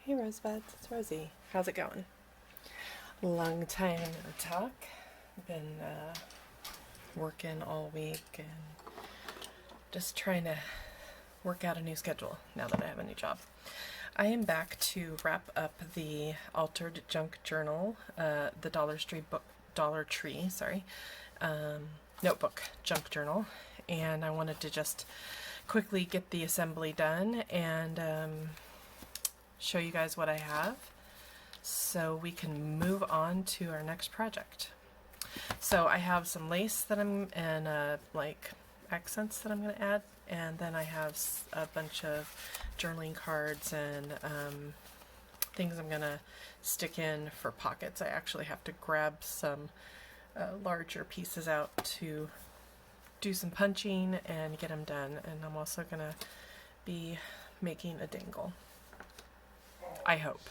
Hey Rosebuds, it's Rosie. How's it going? Long time no talk. Been working all week and just trying to work out a new schedule now that I have a new job. I am back to wrap up the Altered Junk Journal, the Dollar Tree, notebook junk journal, and I wanted to just quickly get the assembly done and show you guys what I have so we can move on to our next project. So I have some lace that and like accents that I'm going to add, and then I have a bunch of journaling cards and things I'm going to stick in for pockets. I actually have to grab some larger pieces out to do some punching and get them done, and I'm also going to be making a dangle. I hope.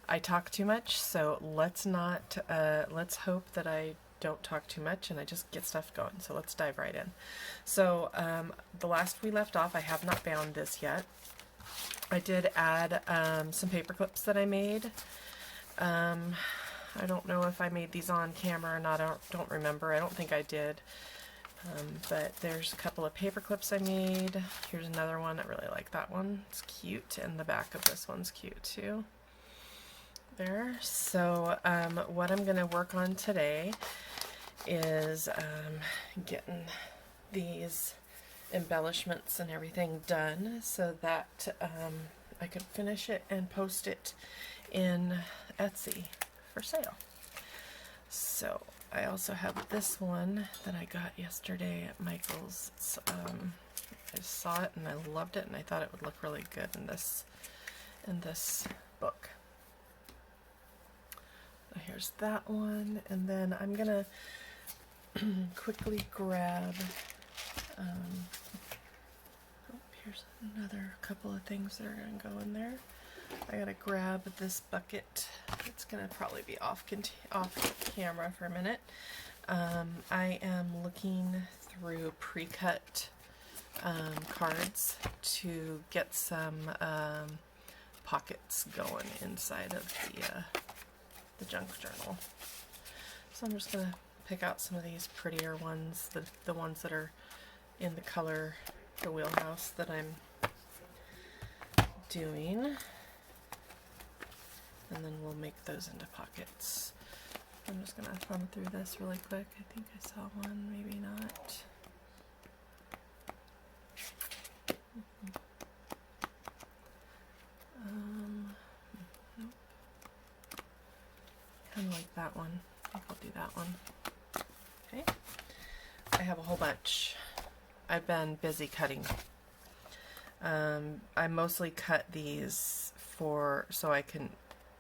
I talk too much, so let's hope that I don't talk too much and I just get stuff going. So let's dive right in. So the last we left off, I have not bound this yet. I did add some paper clips that I made. I don't know if I made these on camera or not. I don't remember. I don't think I did. But there's a couple of paper clips I made. Here's another one. I really like that one. It's cute, and the back of this one's cute too. There. So what I'm going to work on today is getting these embellishments and everything done so that I can finish it and post it in Etsy for sale. So I also have this one that I got yesterday at Michael's. I saw it and I loved it, and I thought it would look really good in this book. So here's that one, and then I'm gonna quickly grab. Here's another couple of things that are gonna go in there. I gotta grab this bucket. It's gonna probably be off camera for a minute. I am looking through pre-cut cards to get some pockets going inside of the junk journal. So I'm just gonna pick out some of these prettier ones, the ones that are in the color, the wheelhouse that I'm doing. And then we'll make those into pockets. I'm just going to thumb through this really quick. I think I saw one, maybe not. Nope. Kind of like that one. I think I'll do that one. Okay. I have a whole bunch. I've been busy cutting. I mostly cut these so I can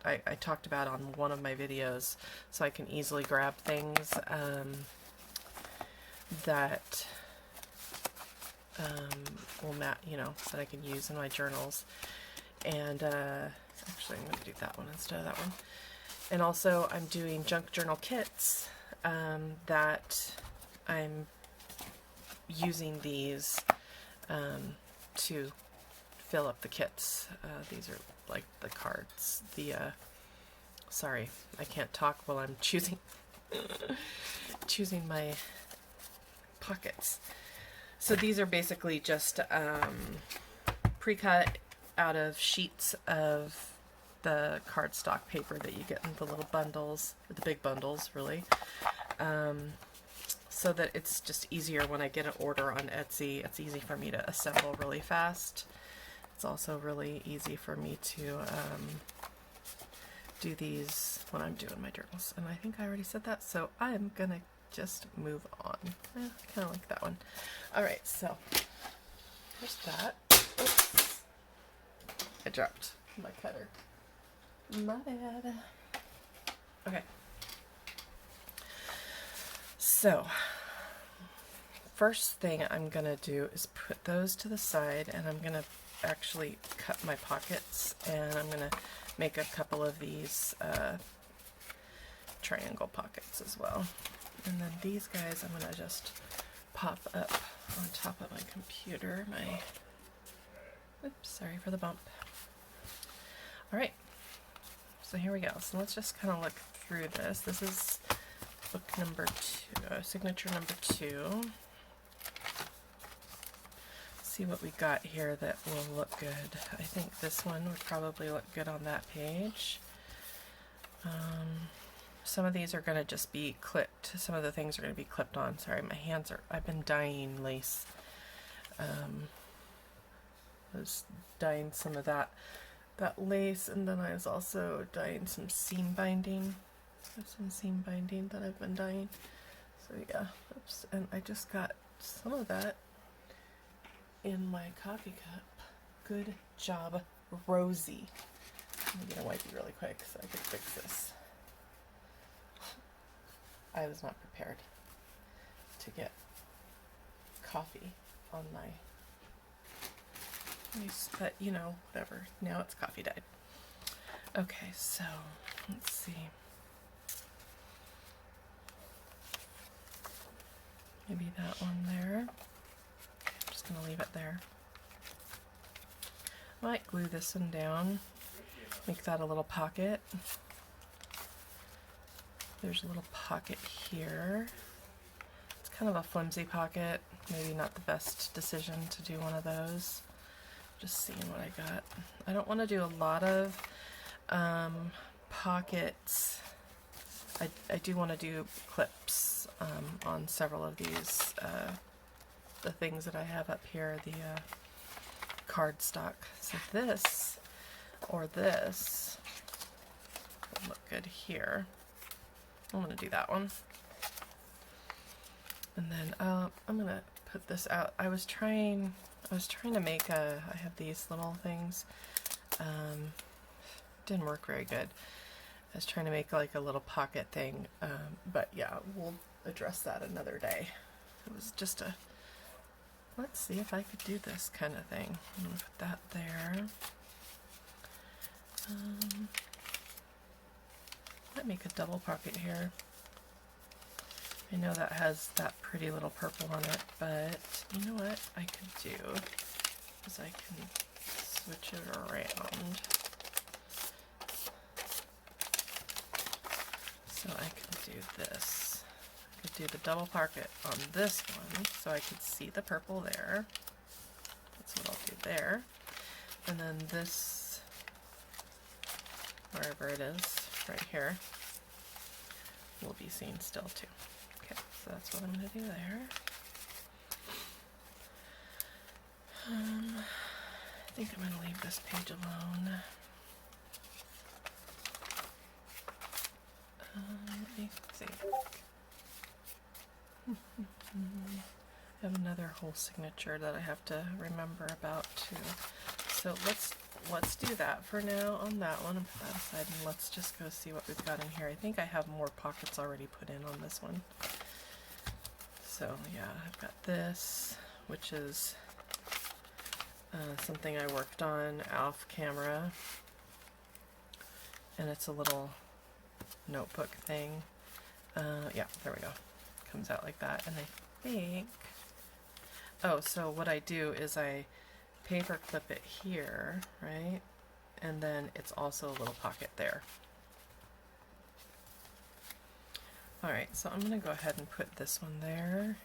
I talked about on one of my videos, so I can easily grab things that will that I can use in my journals. And actually I'm going to do that one instead of that one. And also I'm doing junk journal kits that I'm using these to fill up the kits. These are like the cards. Sorry, I can't talk while I'm choosing my pockets. So these are basically just pre-cut out of sheets of the cardstock paper that you get in the little bundles, the big bundles really, so that it's just easier when I get an order on Etsy. It's easy for me to assemble really fast. It's also really easy for me to do these when I'm doing my journals. And I think I already said that, so I'm gonna just move on. I kind of like that one. Alright, so here's that. Oops. I dropped my cutter. My bad. Okay. So, first thing I'm gonna do is put those to the side, and I'm gonna actually cut my pockets, and I'm going to make a couple of these triangle pockets as well. And then these guys I'm going to just pop up on top of my computer. Oops, sorry for the bump. Alright, so here we go. So let's just kind of look through this. This is book number 2, signature number 2. See what we got here that will look good. I think this one would probably look good on that page. Some of these are going to just be clipped. Some of the things are going to be clipped on. Sorry, my hands are, I've been dyeing lace. I was dyeing some of that lace, and then I was also dyeing some seam binding. I have some seam binding that I've been dyeing. So yeah, oops, and I just got some of that in my coffee cup. Good job, Rosie. I'm gonna wipe you really quick so I can fix this. I was not prepared to get coffee on my face, but you know, whatever. Now it's coffee dyed. Okay, so let's see. Maybe that one there. I'm just gonna leave it there. Might glue this one down, make that a little pocket. There's a little pocket here. It's kind of a flimsy pocket, maybe not the best decision to do one of those. Just seeing what I got. I don't want to do a lot of pockets. I do want to do clips on several of these, the things that I have up here, the cardstock. So this or this would look good here. I'm going to do that one. And then I'm going to put this out. I was trying to make I have these little things. Didn't work very good. I was trying to make like a little pocket thing, but yeah, we'll address that another day. It was just a, let's see if I could do this kind of thing. I'm going to put that there. Might make a double pocket here. I know that has that pretty little purple on it, but you know what I could do is I can switch it around. So I can do this. I could do the double pocket on this one, so I could see the purple there. That's what I'll do there. And then this, wherever it is, right here, will be seen still too. Okay, so that's what I'm going to do there. I think I'm going to leave this page alone. Let me think. I have another whole signature that I have to remember about too. So let's do that for now on that one and put that aside, and let's just go see what we've got in here. I think I have more pockets already put in on this one. So yeah, I've got this, which is something I worked on off camera, and it's a little notebook thing. Yeah, there we go. Comes out like that, and I think, oh, so what I do is I paper clip it here, right? And then it's also a little pocket there. Alright, so I'm going to go ahead and put this one there.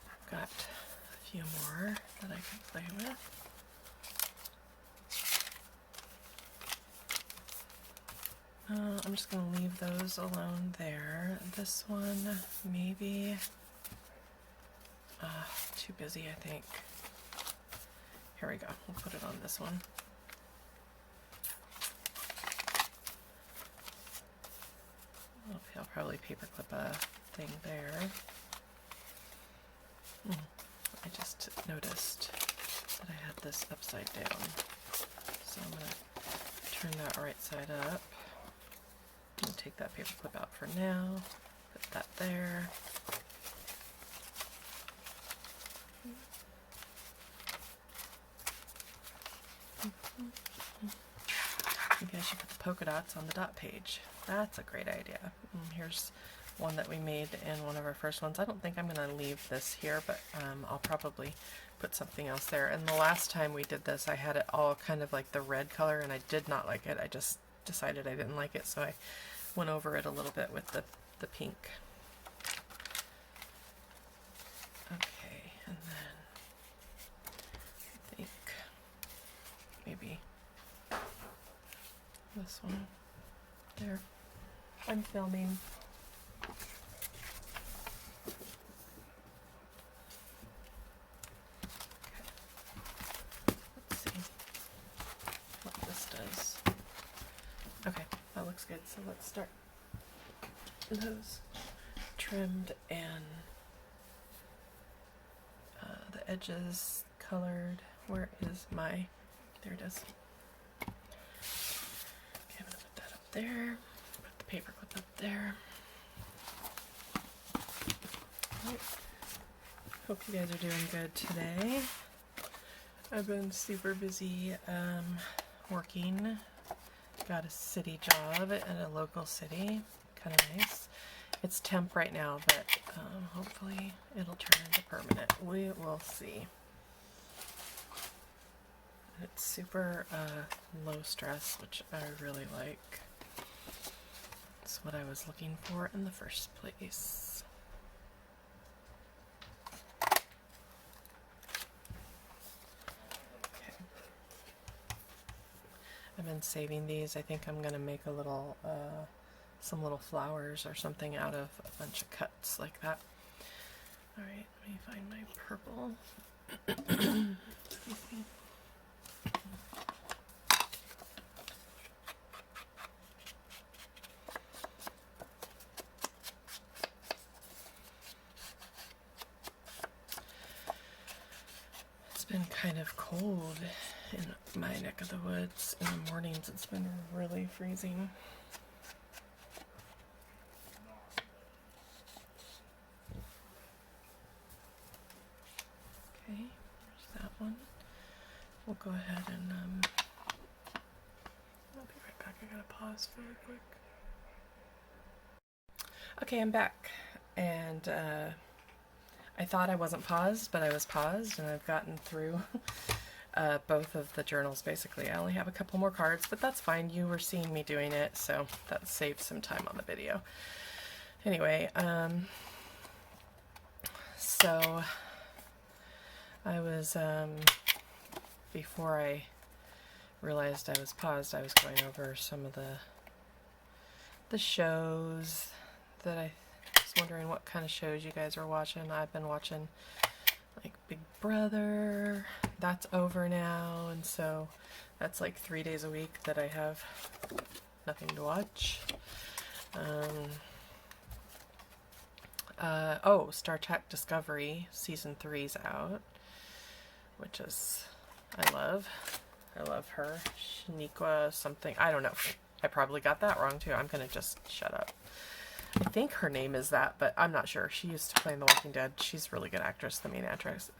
I've got a few more that I can play with. I'm just going to leave those alone there. This one, maybe, too busy, I think. Here we go, we'll put it on this one. I'll probably paperclip a thing there. I just noticed that I had this upside down. So I'm going to turn that right side up. I'm going to take that paperclip out for now. Put that there. Maybe I should put the polka dots on the dot page. That's a great idea. Here's one that we made in one of our first ones. I don't think I'm going to leave this here, but I'll probably put something else there. And the last time we did this, I had it all kind of like the red color, and I did not like it. I just decided I didn't like it, so I went over it a little bit with the pink. Okay, and then I think maybe this one there. I'm filming. Let's see what this does. Okay, that looks good. So let's start those trimmed and the edges colored. Where is my, there it is. Okay, I'm gonna put that up there. Put the paper clip up there. Right. Hope you guys are doing good today. I've been super busy working. Got a city job at a local city. Kind of nice. It's temp right now, but hopefully it'll turn into permanent. We will see. It's super low stress, which I really like. It's what I was looking for in the first place. Okay. I've been saving these. I think I'm going to make a little, some little flowers or something out of a bunch of cuts like that. Alright, let me find my purple. Excuse me. It's been kind of cold in my neck of the woods. In the mornings it's been really freezing. Okay, there's that one. We'll go ahead and I'll be right back. I gotta pause really quick. Okay, I'm back, and I thought I wasn't paused, but I was paused, and I've gotten through both of the journals basically. I only have a couple more cards, but that's fine. You were seeing me doing it, so that saved some time on the video. Anyway, so I was, before I realized I was paused, I was going over some of the shows that I was wondering what kind of shows you guys are watching. I've been watching like Big Brother. That's over now, and so that's like 3 days a week that I have nothing to watch. Oh, Star Trek Discovery Season 3's out, which is, I love her. Shaniqua something, I don't know. I probably got that wrong too. I'm gonna just shut up. I think her name is that, but I'm not sure. She used to play in The Walking Dead. She's a really good actress, the main actress.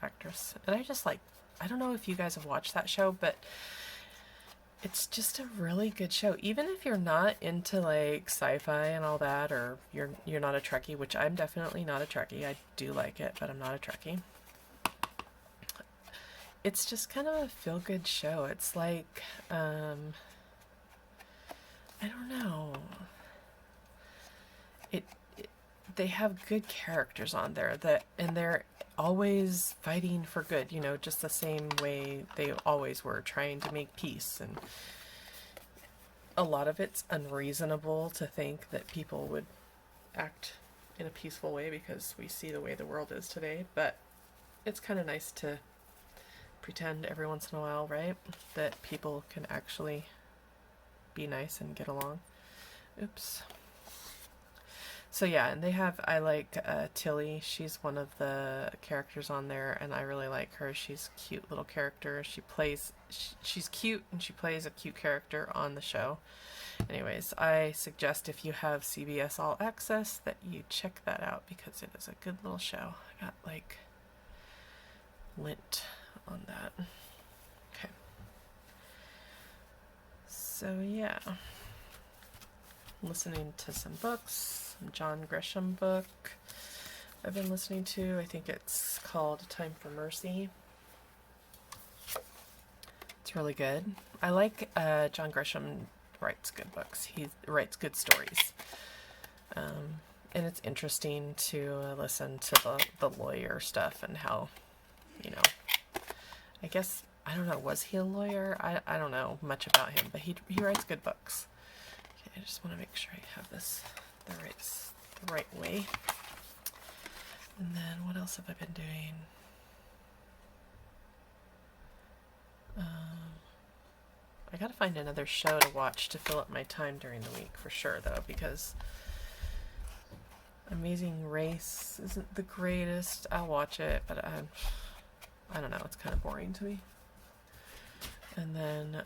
And I just like, I don't know if you guys have watched that show, but it's just a really good show. Even if you're not into like sci-fi and all that, or you're not a Trekkie, which I'm definitely not a Trekkie. I do like it, but I'm not a Trekkie. It's just kind of a feel-good show. It's like, I don't know. They have good characters on there and they're always fighting for good, you know, just the same way they always were, trying to make peace. And a lot of it's unreasonable to think that people would act in a peaceful way because we see the way the world is today, but it's kind of nice to pretend every once in a while, right, that people can actually be nice and get along. Oops. So yeah, and they have, I like Tilly. She's one of the characters on there, and I really like her. She's a cute little character. She's cute, and she plays a cute character on the show. Anyways, I suggest if you have CBS All Access that you check that out because it is a good little show. I got like lint on that. Okay. So yeah, listening to some books. some John Grisham book I've been listening to. I think it's called Time for Mercy. It's really good. I like John Grisham writes good books. He writes good stories. And it's interesting to listen to the lawyer stuff and how, you know, I guess, I don't know, was he a lawyer? I don't know much about him, but he writes good books. Okay, I just want to make sure I have this the right way. And then what else have I been doing? I gotta find another show to watch to fill up my time during the week for sure, though, because Amazing Race isn't the greatest. I'll watch it, but I don't know, it's kind of boring to me. And then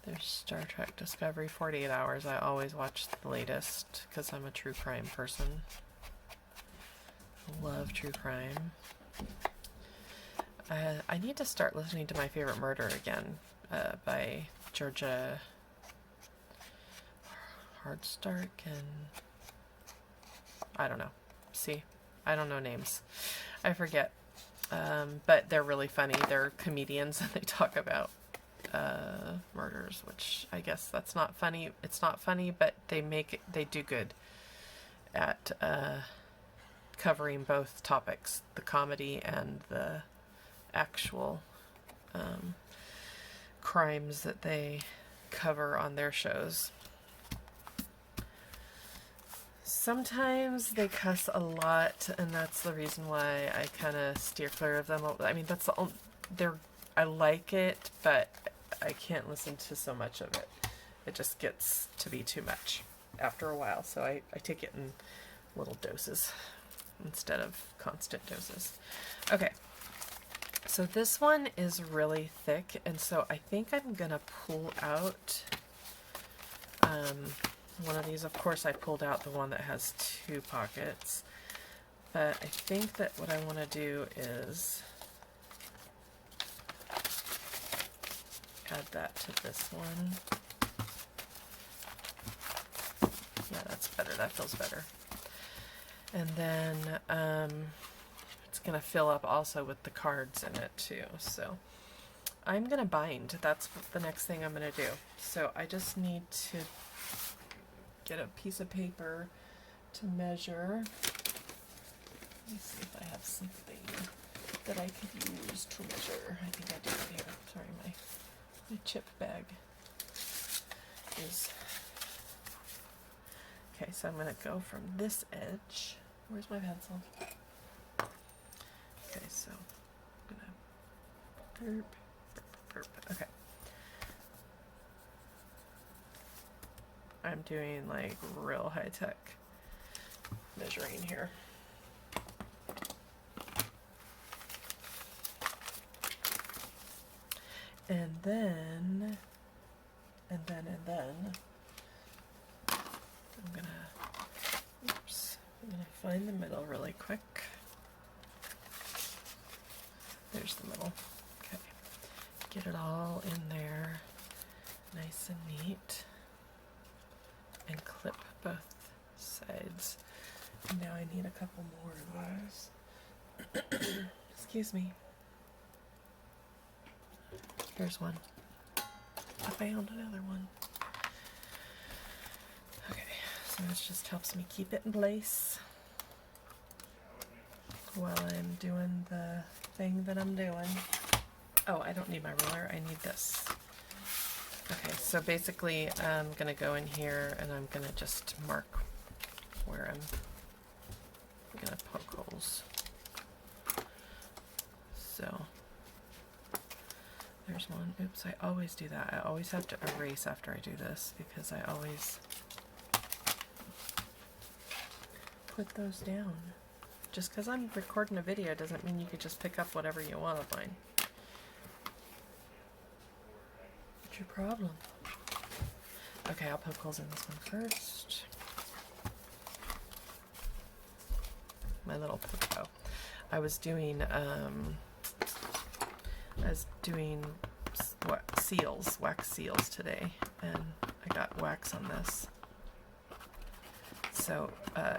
there's Star Trek Discovery 48 Hours. I always watch the latest because I'm a true crime person. Love true crime. I need to start listening to My Favorite Murder again by Georgia Hardstark, and I don't know. See, I don't know names. I forget. But they're really funny. They're comedians and they talk about murders, which I guess that's not funny. It's not funny, but they do good at covering both topics, the comedy and the actual crimes that they cover on their shows. Sometimes they cuss a lot, and that's the reason why I kind of steer clear of them. I mean, that's the only, I like it, but I can't listen to so much of it. It just gets to be too much after a while, so I take it in little doses instead of constant doses. Okay, so this one is really thick, and so I think I'm gonna pull out one of these. Of course, I pulled out the one that has 2 pockets, but I think that what I want to do is add that to this one. Yeah, that's better. That feels better. And then it's going to fill up also with the cards in it too. So I'm going to bind. That's the next thing I'm going to do. So I just need to get a piece of paper to measure. Let me see if I have something that I could use to measure. I think I do it here. Sorry, my chip bag is... Okay, so I'm going to go from this edge. Where's my pencil? Okay, so I'm going to... Okay. I'm doing like real high-tech measuring here. And then I'm gonna find the middle really quick. There's the middle. Okay. Get it all in there nice and neat. And clip both sides. Now I need a couple more of those. Excuse me. Here's one. I found another one. Okay, so this just helps me keep it in place while I'm doing the thing that I'm doing. Oh, I don't need my ruler. I need this. Okay, so basically I'm going to go in here and I'm going to just mark where I'm going to poke holes. So there's one. Oops, I always do that. I always have to erase after I do this because I always put those down. Just because I'm recording a video doesn't mean you could just pick up whatever you want of mine. What's your problem? Okay, I'll poke holes in this one first. My little poke bow. I was doing wax seals today, and I got wax on this. So,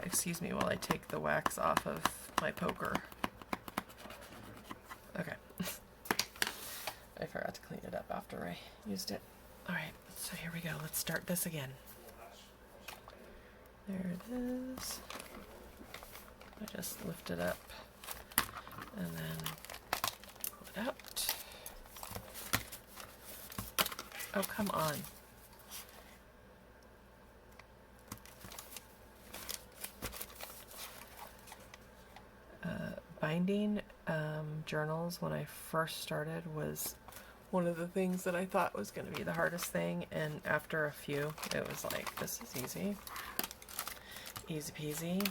excuse me while I take the wax off of my poker. Okay. I forgot to clean it up after I used it. Alright, so here we go. Let's start this again. There it is. I just lift it up and then pull it out. Oh, come on. Binding journals when I first started was one of the things that I thought was going to be the hardest thing, and after a few it was like, this is easy. Easy peasy.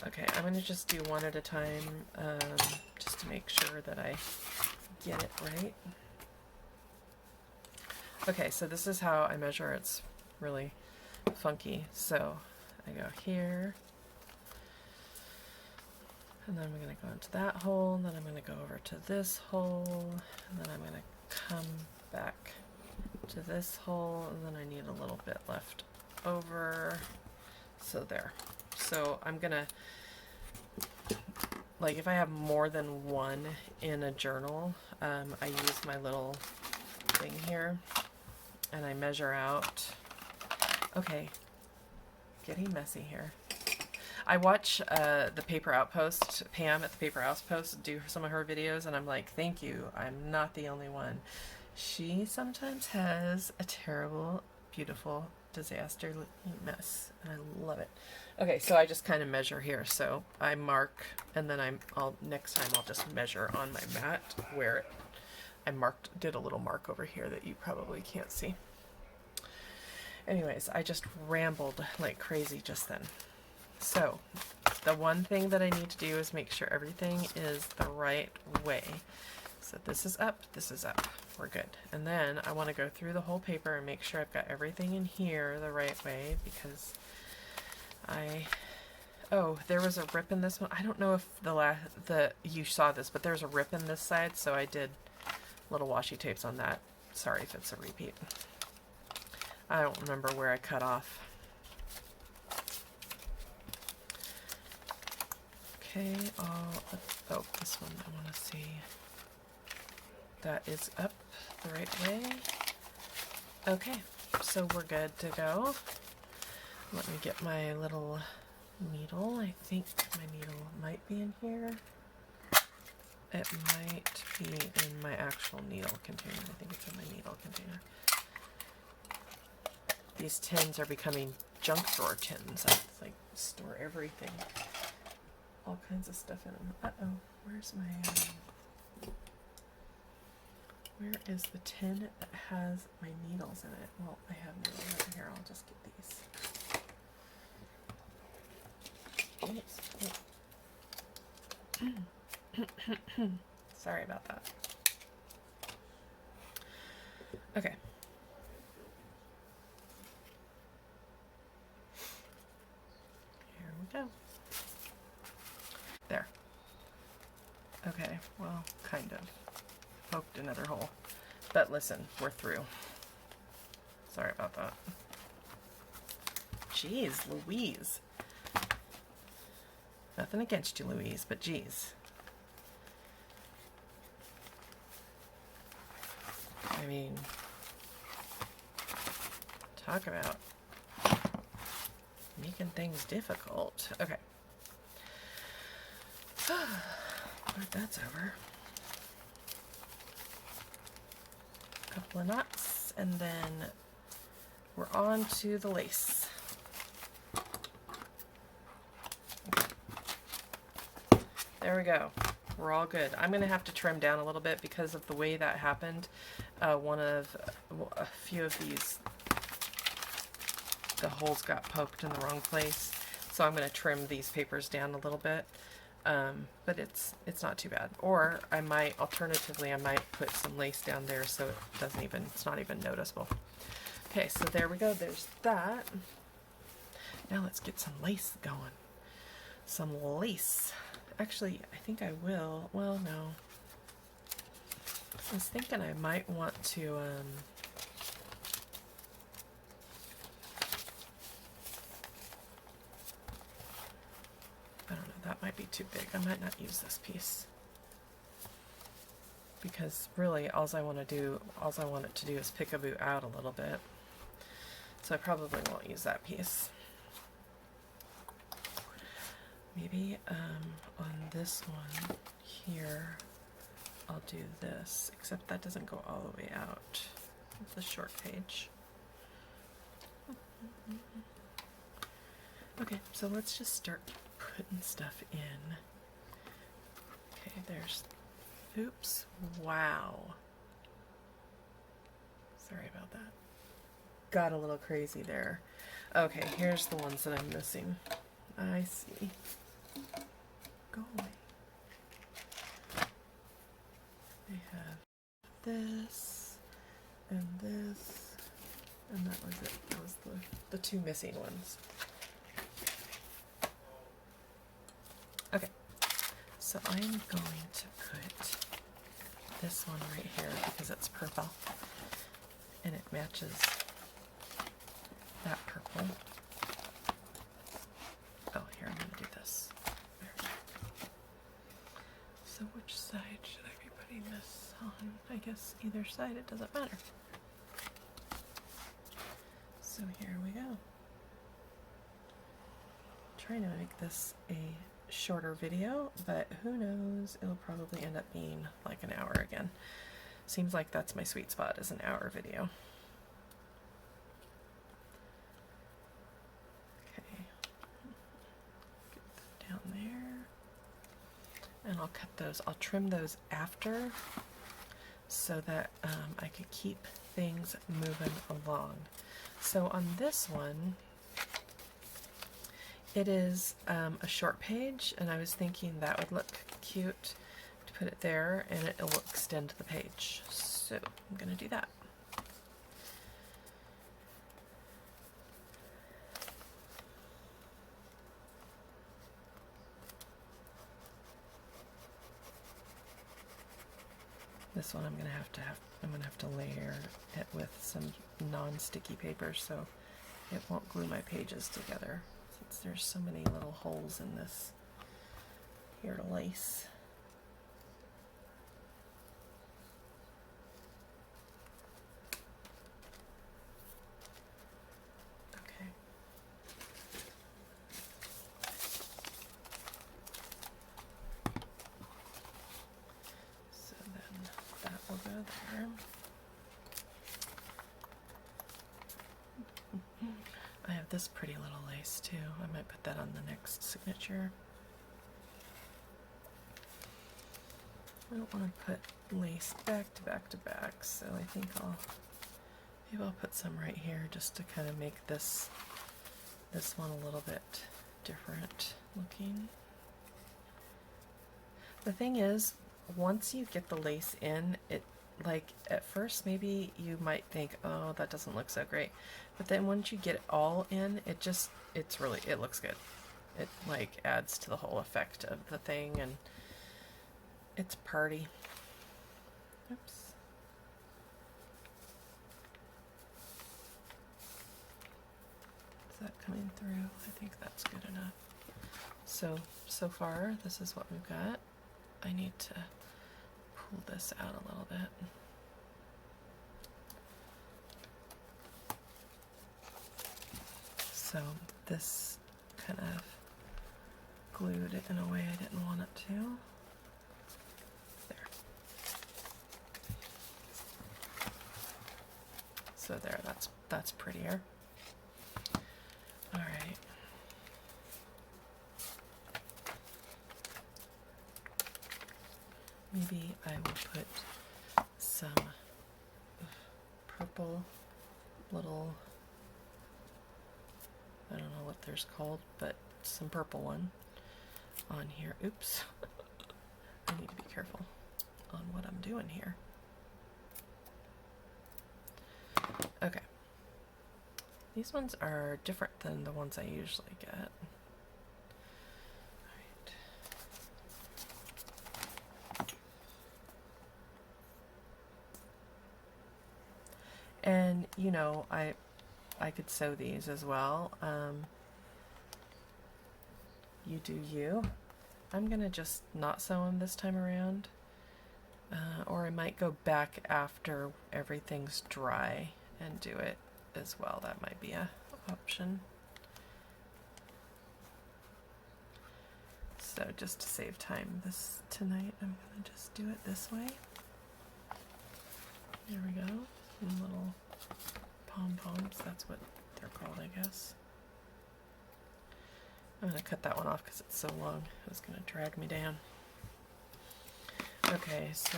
Okay, I'm going to just do one at a time, just to make sure that I get it right. Okay, so this is how I measure. It's really funky. So I go here, and then I'm going to go into that hole, and then I'm going to go over to this hole, and then I'm going to come back to this hole, and then I need a little bit left over. So there. So I'm going to, like, if I have more than one in a journal, I use my little thing here, and I measure out. Okay, getting messy here. I watch the Paper Outpost, Pam at the Paper Outpost, do some of her videos, and I'm like, thank you, I'm not the only one. She sometimes has a terrible, beautiful, disaster mess, and I love it. Okay, so I just kind of measure here. So I mark, and then next time I'll just measure on my mat where I did a little mark over here that you probably can't see. Anyways, I just rambled like crazy just then. So the one thing that I need to do is make sure everything is the right way. So this is up, we're good. And then I want to go through the whole paper and make sure I've got everything in here the right way, because oh, there was a rip in this one. I don't know if you saw this, but there's a rip in this side, so I did little washi tapes on that. Sorry if it's a repeat. I don't remember where I cut off. Okay, oh, this one I want to see. That is up the right way. Okay, so we're good to go. Let me get my little needle. I think my needle might be in here. It might be in my actual needle container. I think it's in my needle container. These tins are becoming junk drawer tins. I like store everything. All kinds of stuff in them. Uh-oh, where's my, where is the tin that has my needles in it? Well, I have needles right here. I'll just get these. Oops. Sorry about that. Okay. Here we go. There. Okay, well, kind of. Poked another hole. But listen, we're through. Sorry about that. Jeez, Louise. Nothing against you, Louise, but geez. I mean, talk about making things difficult. Okay. But that's over. A couple of knots, and then we're on to the lace. There we go. We're all good. I'm going to have to trim down a little bit because of the way that happened. A few of these, the holes got poked in the wrong place. So I'm going to trim these papers down a little bit. But it's not too bad. Or I might, alternatively, I might put some lace down there so it doesn't even, it's not even noticeable. Okay, so there we go. There's that. Now let's get some lace going. Some lace. Actually, I think I will. Well, no. I was thinking I might want to that might be too big. I might not use this piece. Because really all I want it to do is pick-a-boo out a little bit. So I probably won't use that piece. Maybe on this one here, I'll do this, except that doesn't go all the way out. It's a short page. Okay, so let's just start putting stuff in. Okay, there's, oops, wow. Sorry about that. Got a little crazy there. Okay, here's the ones that I'm missing. I see. Go away. We have this, and this, and that was it. That was the two missing ones. Okay, so I'm going to put this one right here because it's purple, and it matches that purple. Oh, here, I'm going to do this. There. So which side should I be putting this on? I guess either side, it doesn't matter. So here we go. Trying to make this a shorter video, but who knows, it'll probably end up being like an hour again. Seems like that's my sweet spot, is an hour video. Down there, and I'll cut those, I'll trim those after so that I could keep things moving along. So on this one, it is a short page, and I was thinking that would look cute to put it there, and it will extend the page. So I'm going to do that. This one I'm gonna have to layer it with some non-sticky paper so it won't glue my pages together, since there's so many little holes in this here to lace. Okay. So then that will go there. I have this pretty little lace too. I might put that on the next signature. I don't want to put lace back to back to back, so I think maybe I'll put some right here just to kind of make this one a little bit different looking. The thing is, once you get the lace in, it, like, at first maybe you might think, oh, that doesn't look so great, but then once you get it all in, it looks good. It like adds to the whole effect of the thing, and it's party. Oops. Is that coming through? I think that's good enough. So far, this is what we've got. I need to pull this out a little bit. So this kind of glued it in a way I didn't want it to. There. So there, that's prettier. All right. Maybe I will put some purple little, I don't know what there's called, but some purple one on here. Oops. I need to be careful on what I'm doing here. Okay. These ones are different than the ones I usually get. And you know, I could sew these as well. You do you. I'm gonna just not sew them this time around, or I might go back after everything's dry and do it as well. That might be a option. So just to save time tonight, I'm gonna just do it this way. There we go. Some little pom-poms, that's what they're called, I guess. I'm gonna cut that one off because it's so long. It's gonna drag me down. Okay, so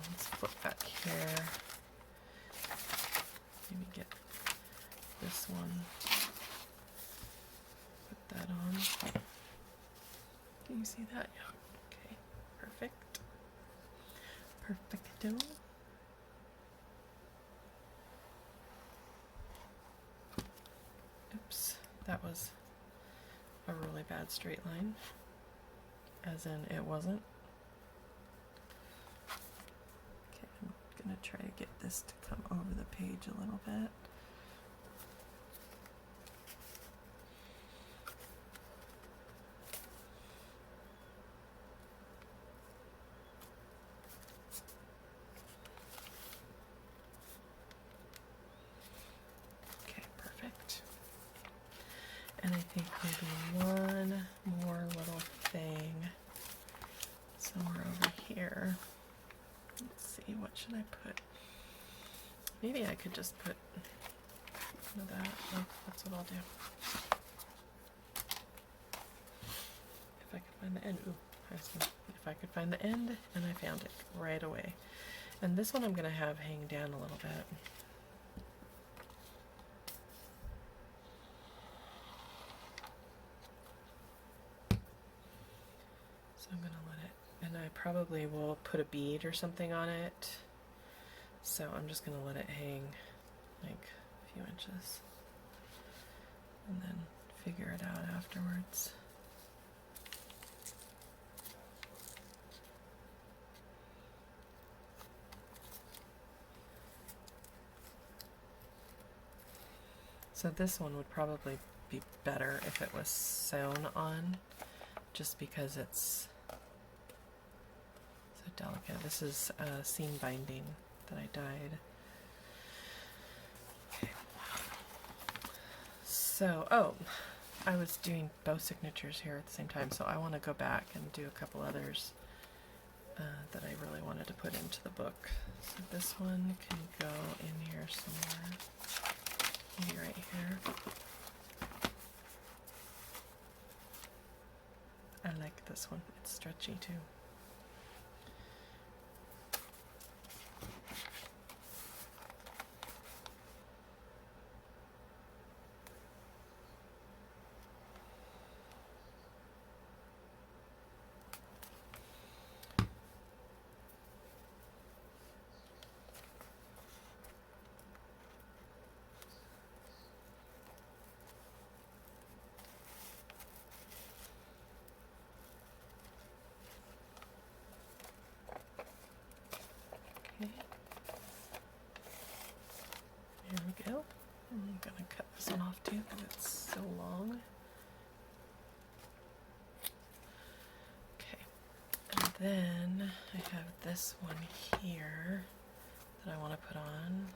let's flip back here. Maybe get this one. Put that on. Can you see that? Yeah. Okay, perfect. Perfecto. Oops, that was a really bad straight line, as in it wasn't. Okay, I'm gonna try to get this to come over the page a little bit. Okay, perfect. And I think maybe one more little thing somewhere over here. Let's see, what should I put? Maybe I could just put some of that. Oh, that's what I'll do. If I could find the end. Ooh, if I could find the end, and I found it right away. And this one I'm going to have hang down a little bit. So I'm going to let it, and I probably will put a bead or something on it. So I'm just going to let it hang like a few inches and then figure it out afterwards. So this one would probably be better if it was sewn on, just because it's so delicate. This is seam binding that I dyed. Okay. So, oh, I was doing both signatures here at the same time, so I want to go back and do a couple others that I really wanted to put into the book. So this one can go in here somewhere. Maybe right here. I like this one. It's stretchy too. Okay. There we go. I'm gonna cut this one off too because it's so long. Okay. And then I have this one here that I want to put on.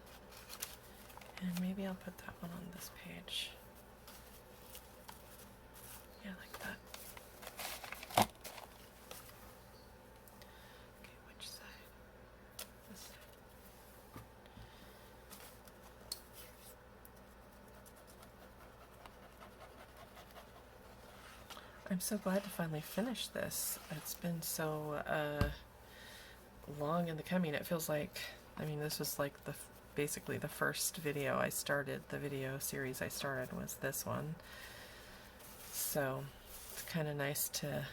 And maybe I'll put that one on this page. Yeah, like that. Okay, which side? This side. I'm so glad to finally finish this. It's been so long in the coming. It feels like, I mean, this was like basically the first video I started, the video series I started was this one. So it's kind of nice to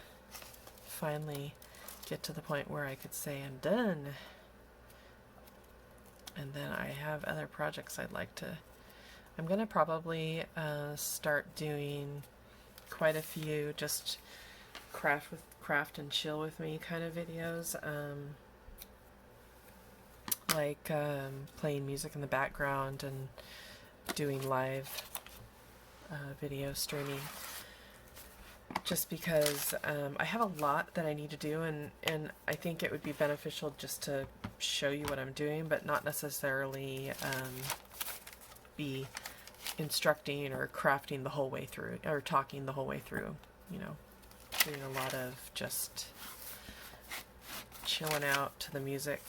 finally get to the point where I could say I'm done. And then I have other projects I'd like to, I'm going to probably start doing quite a few just craft and chill with me kind of videos, like playing music in the background and doing live video streaming, just because I have a lot that I need to do, and I think it would be beneficial just to show you what I'm doing, but not necessarily be instructing or crafting the whole way through, or talking the whole way through, you know, doing a lot of just chilling out to the music,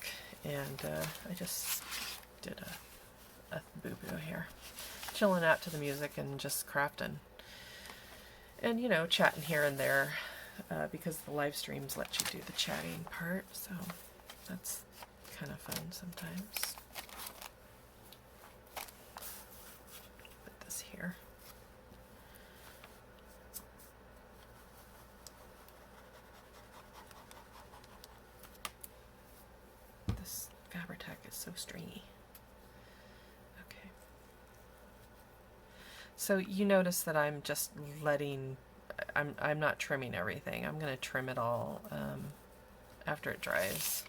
and I just did a boo-boo here. Chilling out to the music and just crafting. And, you know, chatting here and there, because the live streams let you do the chatting part, so that's kind of fun sometimes. Put this here. This Fabri-Tac is so stringy. Okay. So you notice that I'm just letting, I'm not trimming everything. I'm going to trim it all after it dries.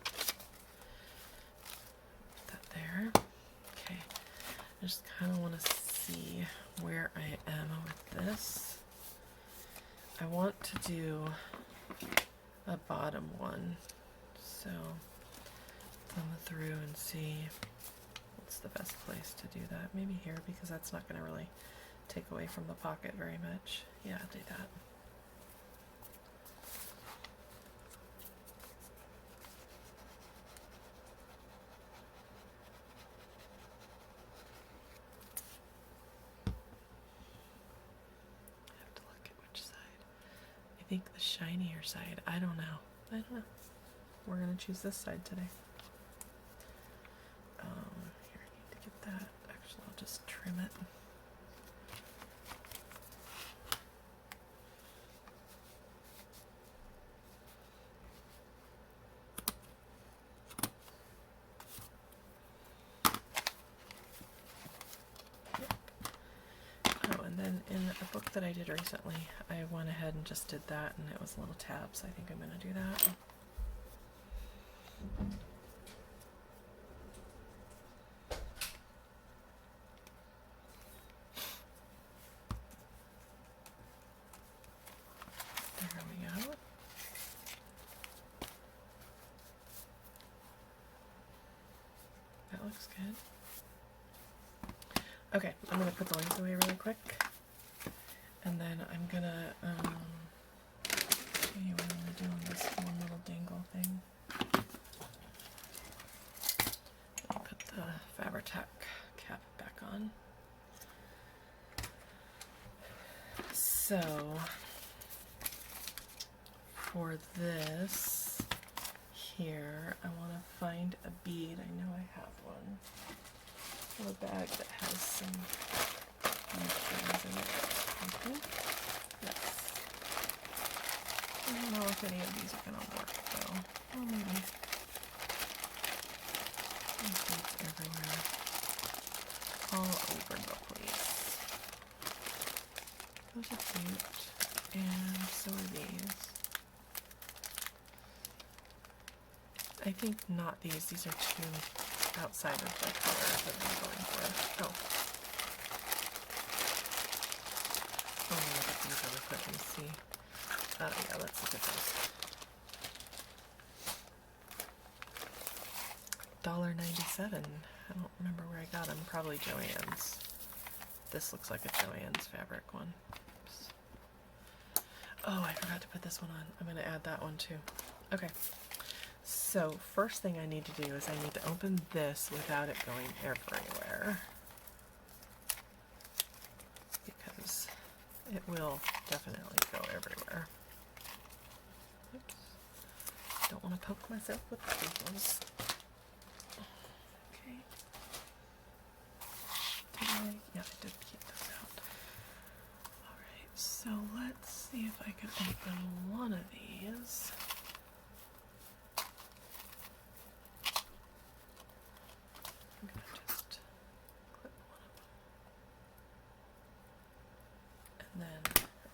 Put that there. Okay. I just kind of want to see where I am with this. I want to do a bottom one. So thumb through and see what's the best place to do that. Maybe here, because that's not going to really take away from the pocket very much. Yeah, I'll do that. I have to look at which side. I think the shinier side. I don't know. We're going to choose this side today. Here, I need to get that. Actually, I'll just trim it. In a book that I did recently, I went ahead and just did that, and it was little tabs. I think I'm going to do that. There we go. That looks good. Okay, I'm going to put the lines away really quick. And then I'm gonna show you what I'm gonna do on this one little dangle thing. I'll put the Fabri-Tac cap back on. So for this here, I want to find a bead. I know I have one. A little bag that has some things in it. Yes. I don't know if any of these are going to work though. Oh, maybe. It's everywhere. All over the place. Those are cute. And so are these. I think not these. These are too outside of the color that I'm going for. Oh. Let me look at these really quick and see. Yeah, let's look at those. $1.97. I don't remember where I got them. Probably Joann's. This looks like a Joann's fabric one. Oops. Oh, I forgot to put this one on. I'm going to add that one too. Okay. So, first thing I need to do is I need to open this without it going everywhere. Because it will definitely go everywhere. Oops. Don't want to poke myself with the staples. Okay. Yeah, I did keep this out. Alright, so let's see if I can open one of these. I'm going to just clip one of them. And then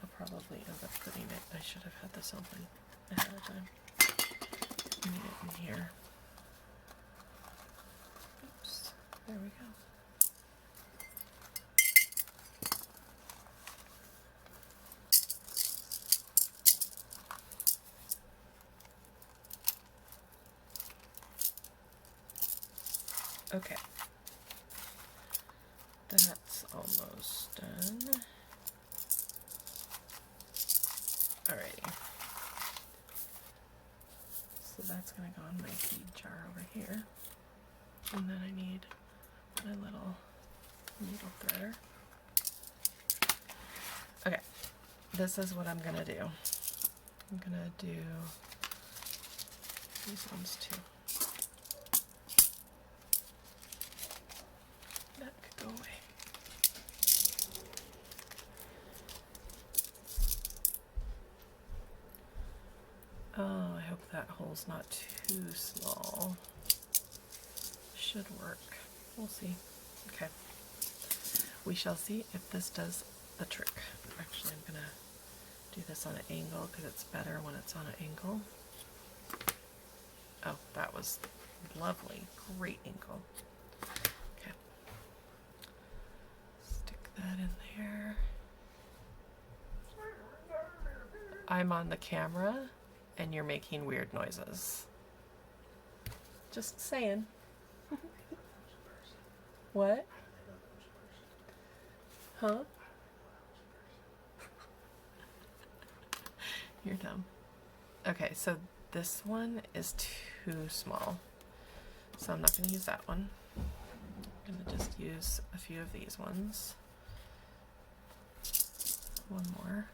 I'll probably end up putting it, I should have had this open ahead of time. Need it in here. Oops, there we go. Okay. That's almost done. Alrighty. So that's going to go in my seed jar over here. And then I need my little needle threader. Okay, this is what I'm going to do. I'm going to do these ones too. That could go away. Oh, I hope that hole's not too small. Should work. We'll see. Okay. We shall see if this does the trick. Actually, I'm going to do this on an angle because it's better when it's on an angle. Oh, that was lovely. Great angle. Okay. Stick that in there. I'm on the camera and you're making weird noises. Just saying. What? Huh? You're dumb. Okay, so this one is too small. So I'm not going to use that one. I'm going to just use a few of these ones. One more.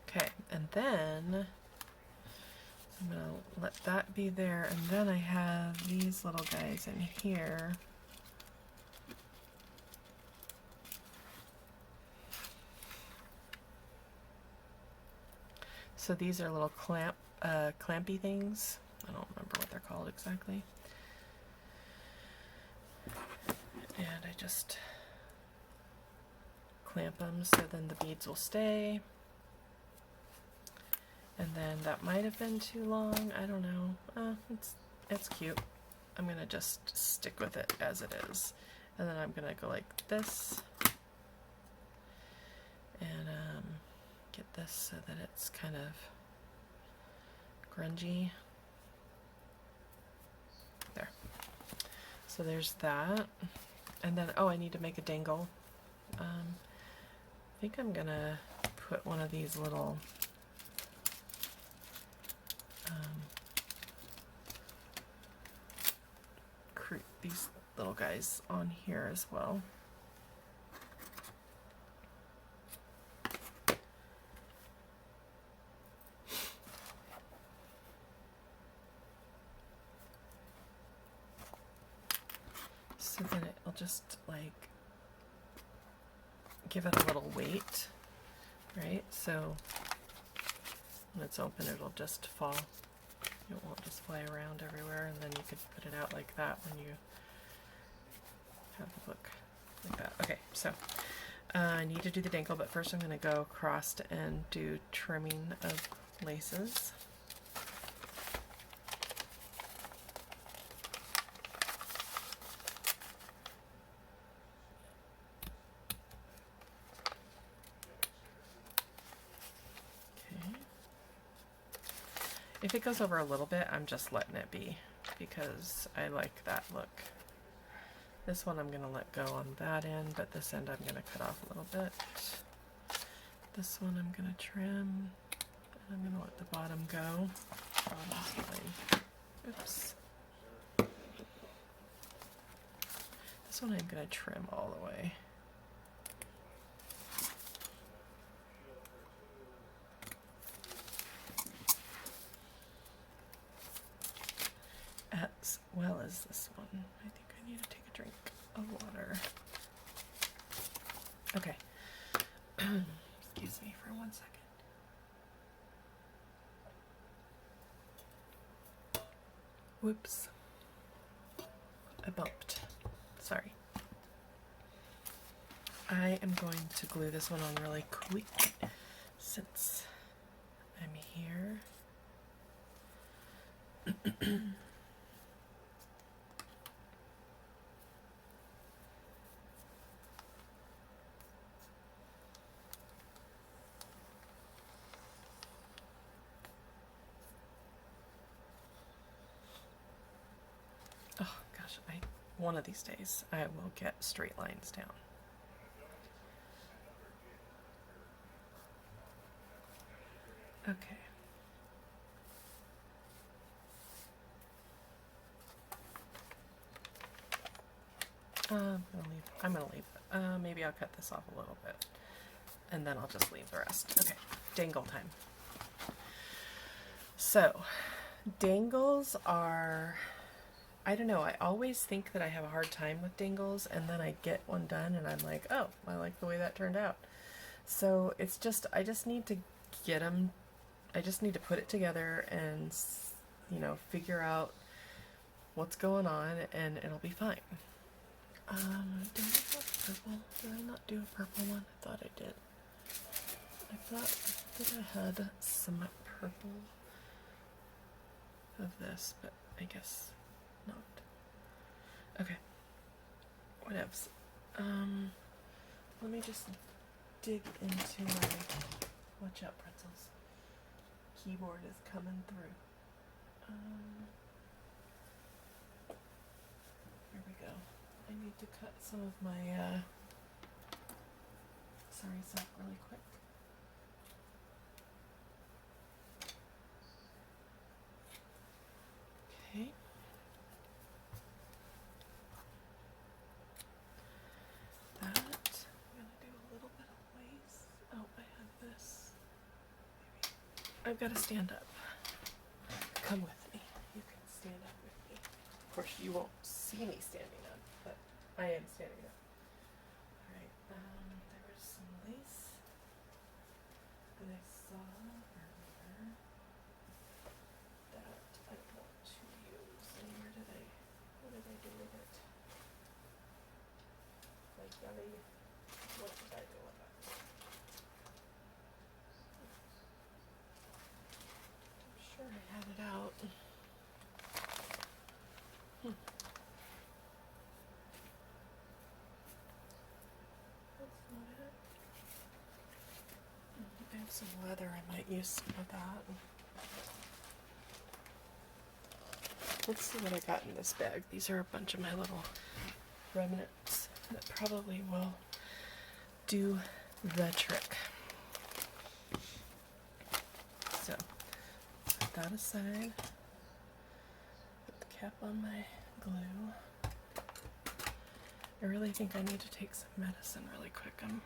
Okay, and then I'm going to let that be there, and then I have these little guys in here. So these are little clampy things. I don't remember what they're called exactly. And I just clamp them so then the beads will stay. And then that might have been too long. I don't know. It's cute. I'm gonna just stick with it as it is. And then I'm gonna go like this. And get this so that it's kind of grungy. There. So there's that. And then, oh, I need to make a dangle. I think I'm gonna put one of these little these little guys on here as well. So then it'll just like give it a little weight, right? So when it's open, it'll just fall. It won't just fly around everywhere, and then you could put it out like that when you have the book like that. Okay, so I need to do the dangle, but first I'm going to go across and do trimming of laces. If it goes over a little bit, I'm just letting it be because I like that look. This one I'm going to let go on that end, but this end I'm going to cut off a little bit. This one I'm going to trim, and I'm going to let the bottom go. Oops. This one I'm going to trim all the way. As well as this one. I think I need to take a drink of water. Okay. Excuse me for 1 second. Whoops. I bumped. Sorry. I am going to glue this one on really quick since I'm here. gosh, one of these days I will get straight lines down. Okay. I'm gonna leave it. Maybe I'll cut this off a little bit, and then I'll just leave the rest. Okay, dangle time. So, dangles are, I don't know, I always think that I have a hard time with dangles, and then I get one done and I'm like, oh, I like the way that turned out. So it's just, I just need to get them, I just need to put it together and, you know, figure out what's going on, and it'll be fine. Do I have purple? Did I not do a purple one? I thought I did. I thought I had some purple of this, but I guess not. Okay. Whatevs. Let me just dig into my, watch out pretzels, keyboard is coming through. Here we go. I need to cut some of my sorry stuff really quick. Okay. That, I'm gonna do a little bit of lace. Oh, I have this. Maybe. I've got to stand up. Come with me. You can stand up with me. Of course, you won't see me standing up, but I am standing up. Alright, there was some lace that I saw earlier that I want to use. And what did I do with it? Like, what did I do with it? I'm sure I had it out. That's not it. I have some leather, I might use some of that. Let's see what I got in this bag. These are a bunch of my little remnants that probably will do the trick. So, put that aside. Put the cap on my glue. I really think I need to take some medicine really quick. I'm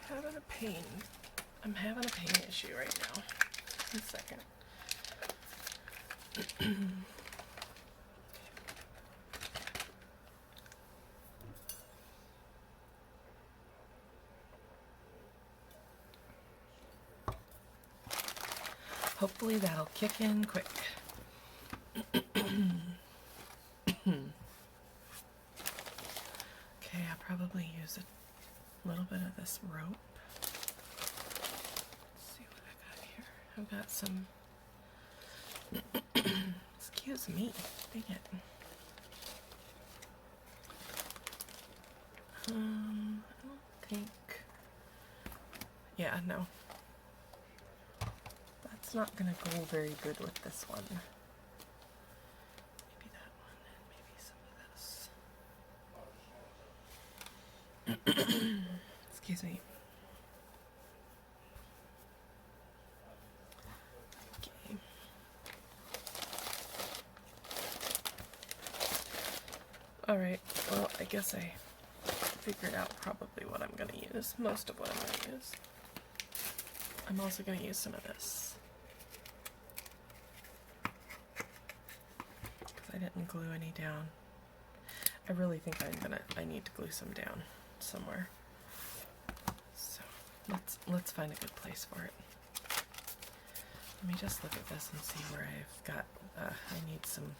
having a pain. I'm having a pain issue right now. 1 second. Hopefully that'll kick in quick. Okay, I'll probably use a little bit of this rope. Let's see what I got here. I've got some, excuse me, dang it. I don't think, yeah, no. It's not going to go very good with this one. Maybe that one and maybe some of this. Excuse me. Okay. Alright, well, I guess I figured out probably what I'm going to use. Most of what I'm going to use. I'm also going to use some of this. I didn't glue any down. I really think I need to glue some down somewhere. So let's find a good place for it. Let me just look at this and see where I've got, I need some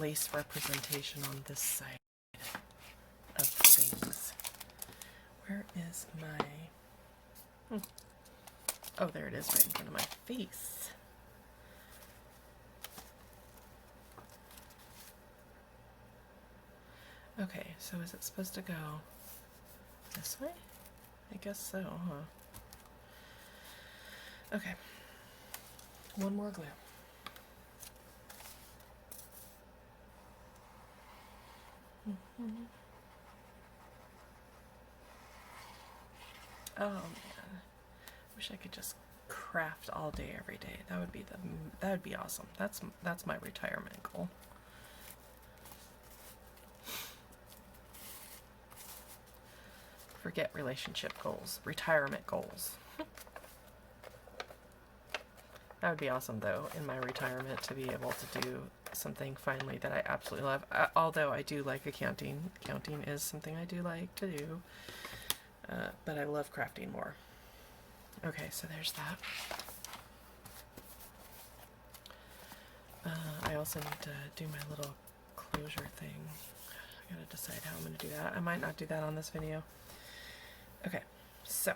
lace representation on this side of things. Where is my, oh, there it is right in front of my face. Okay, so is it supposed to go this way? I guess so, huh? Okay. One more glue. Oh man, wish I could just craft all day every day. That would be awesome. That's my retirement goal. Forget relationship goals, retirement goals. That would be awesome though, in my retirement, to be able to do something finally that I absolutely love. Although I do like accounting. Accounting is something I do like to do. But I love crafting more. Okay, so there's that. I also need to do my little closure thing. I gotta decide how I'm gonna do that. I might not do that on this video. Okay, so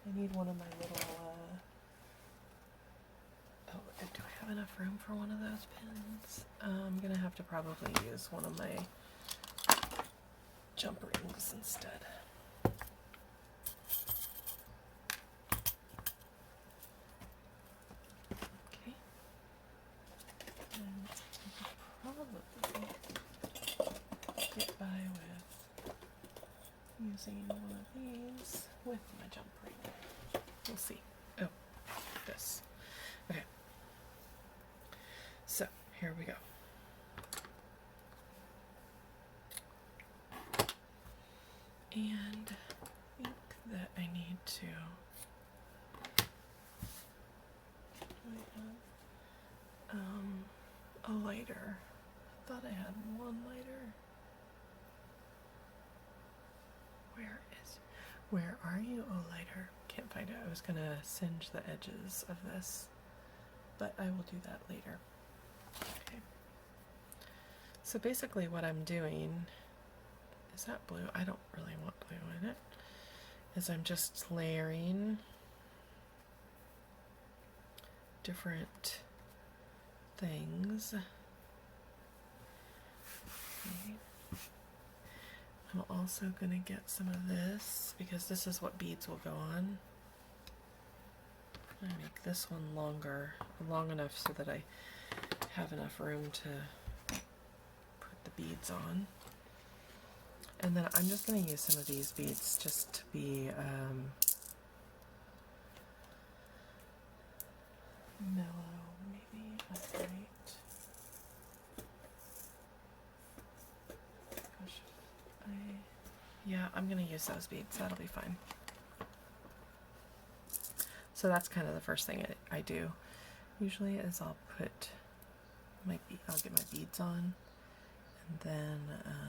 I need one of my little, oh, do I have enough room for one of those pins? I'm gonna have to probably use one of my jump rings instead. Okay. And I could probably get by with using one of these with my jump ring. We'll see. Oh, this. Okay. So, here we go. And I think that I need to, a lighter. I thought I had one lighter. Where are you, oh lighter? Can't find it. I was gonna singe the edges of this, but I will do that later. Okay. So basically what I'm doing, is that blue? I don't really want blue in it. Is I'm just layering different things. Okay. I'm also going to get some of this because this is what beads will go on. I make this one long enough so that I have enough room to put the beads on. And then I'm just going to use some of these beads just to be mellow, maybe upright. Gosh, yeah, I'm going to use those beads. That'll be fine. So that's kind of the first thing I do. Usually is I'll get my beads on, and then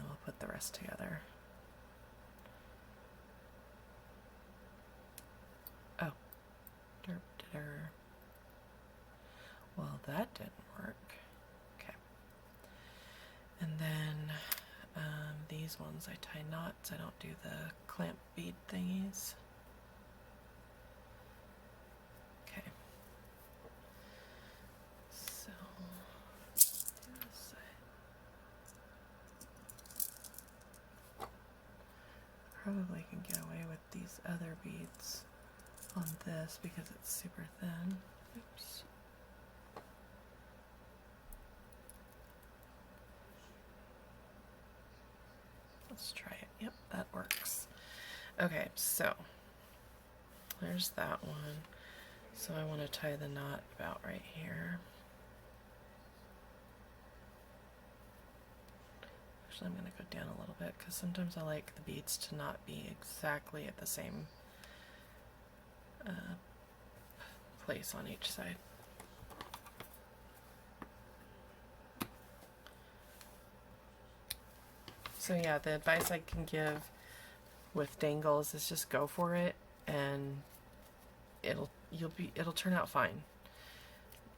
I'll put the rest together. Oh, derp ditter. Well, that didn't work. Okay. And then these ones I tie knots. I don't do the clamp bead thingies. Okay. So probably can get away with these other beads on this because it's super thin. Oops. Let's try it. Yep, that works. Okay, so there's that one. So I want to tie the knot about right here. Actually, I'm going to go down a little bit because sometimes I like the beads to not be exactly at the same place on each side. So yeah, the advice I can give with dangles is just go for it, and it'll turn out fine.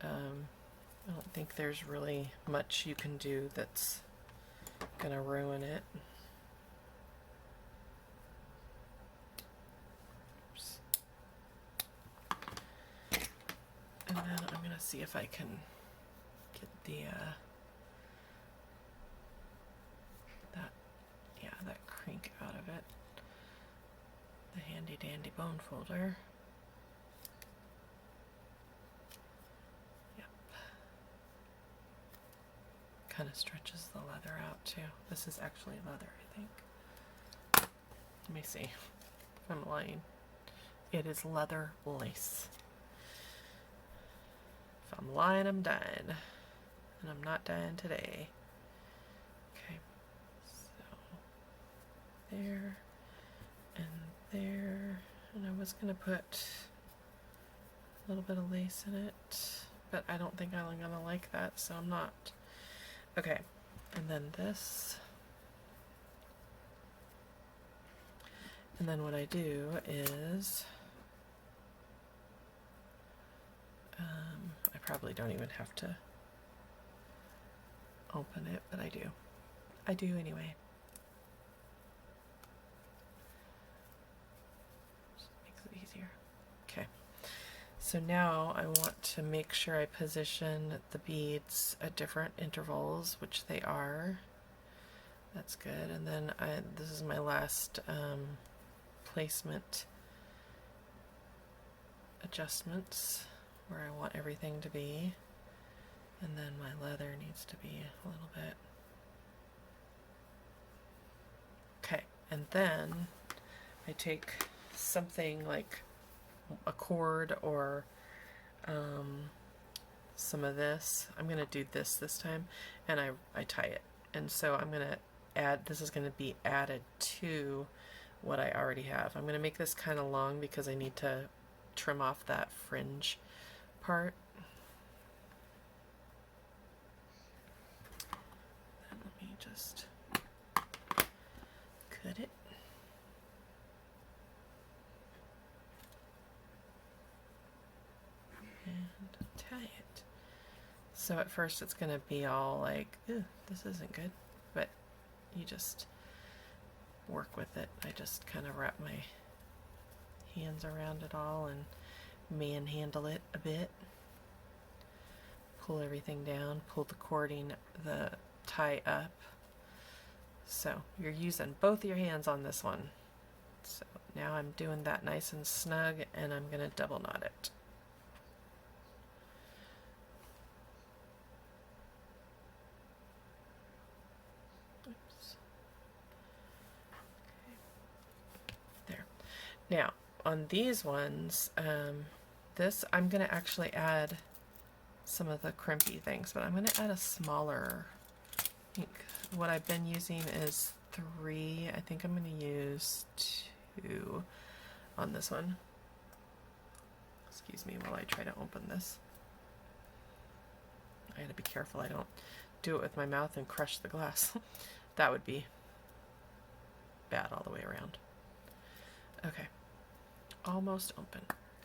I don't think there's really much you can do that's gonna ruin it. Oops. And then I'm gonna see if I can get the that crink out of it. The handy dandy bone folder. Yep. kind of stretches the leather out too. This is actually leather, I think. Let me see if I'm lying. It is leather lace. If I'm lying, I'm dying. And I'm not dying today. Okay, so there and there. And I was going to put a little bit of lace in it, but I don't think I'm going to like that, so I'm not. Okay, and then this. And then what I do is, I probably don't even have to open it, but I do. I do anyway. Just makes it easier. Okay. So now I want to make sure I position the beads at different intervals, which they are. That's good. And then this is my last placement adjustments where I want everything to be. And then my leather needs to be a little bit. Okay, and then I take something like a cord or some of this. I'm going to do this time, and I tie it. And so I'm going to add, this is going to be added to what I already have. I'm going to make this kind of long because I need to trim off that fringe part. Then let me just cut it. And tie it. So at first it's going to be all like, ew, this isn't good, but you just work with it. I just kind of wrap my hands around it all and manhandle it a bit. Pull everything down, pull the cording, the tie up. So you're using both your hands on this one. So now I'm doing that nice and snug, and I'm going to double knot it. Oops. Okay. There. Now on these ones, this I'm going to actually add some of the crimpy things, but I'm going to add a smaller. I think what I've been using is 3. I think I'm going to use 2 on this one. Excuse me while I try to open this. I gotta be careful I don't do it with my mouth and crush the glass. That would be bad all the way around. Okay, almost open.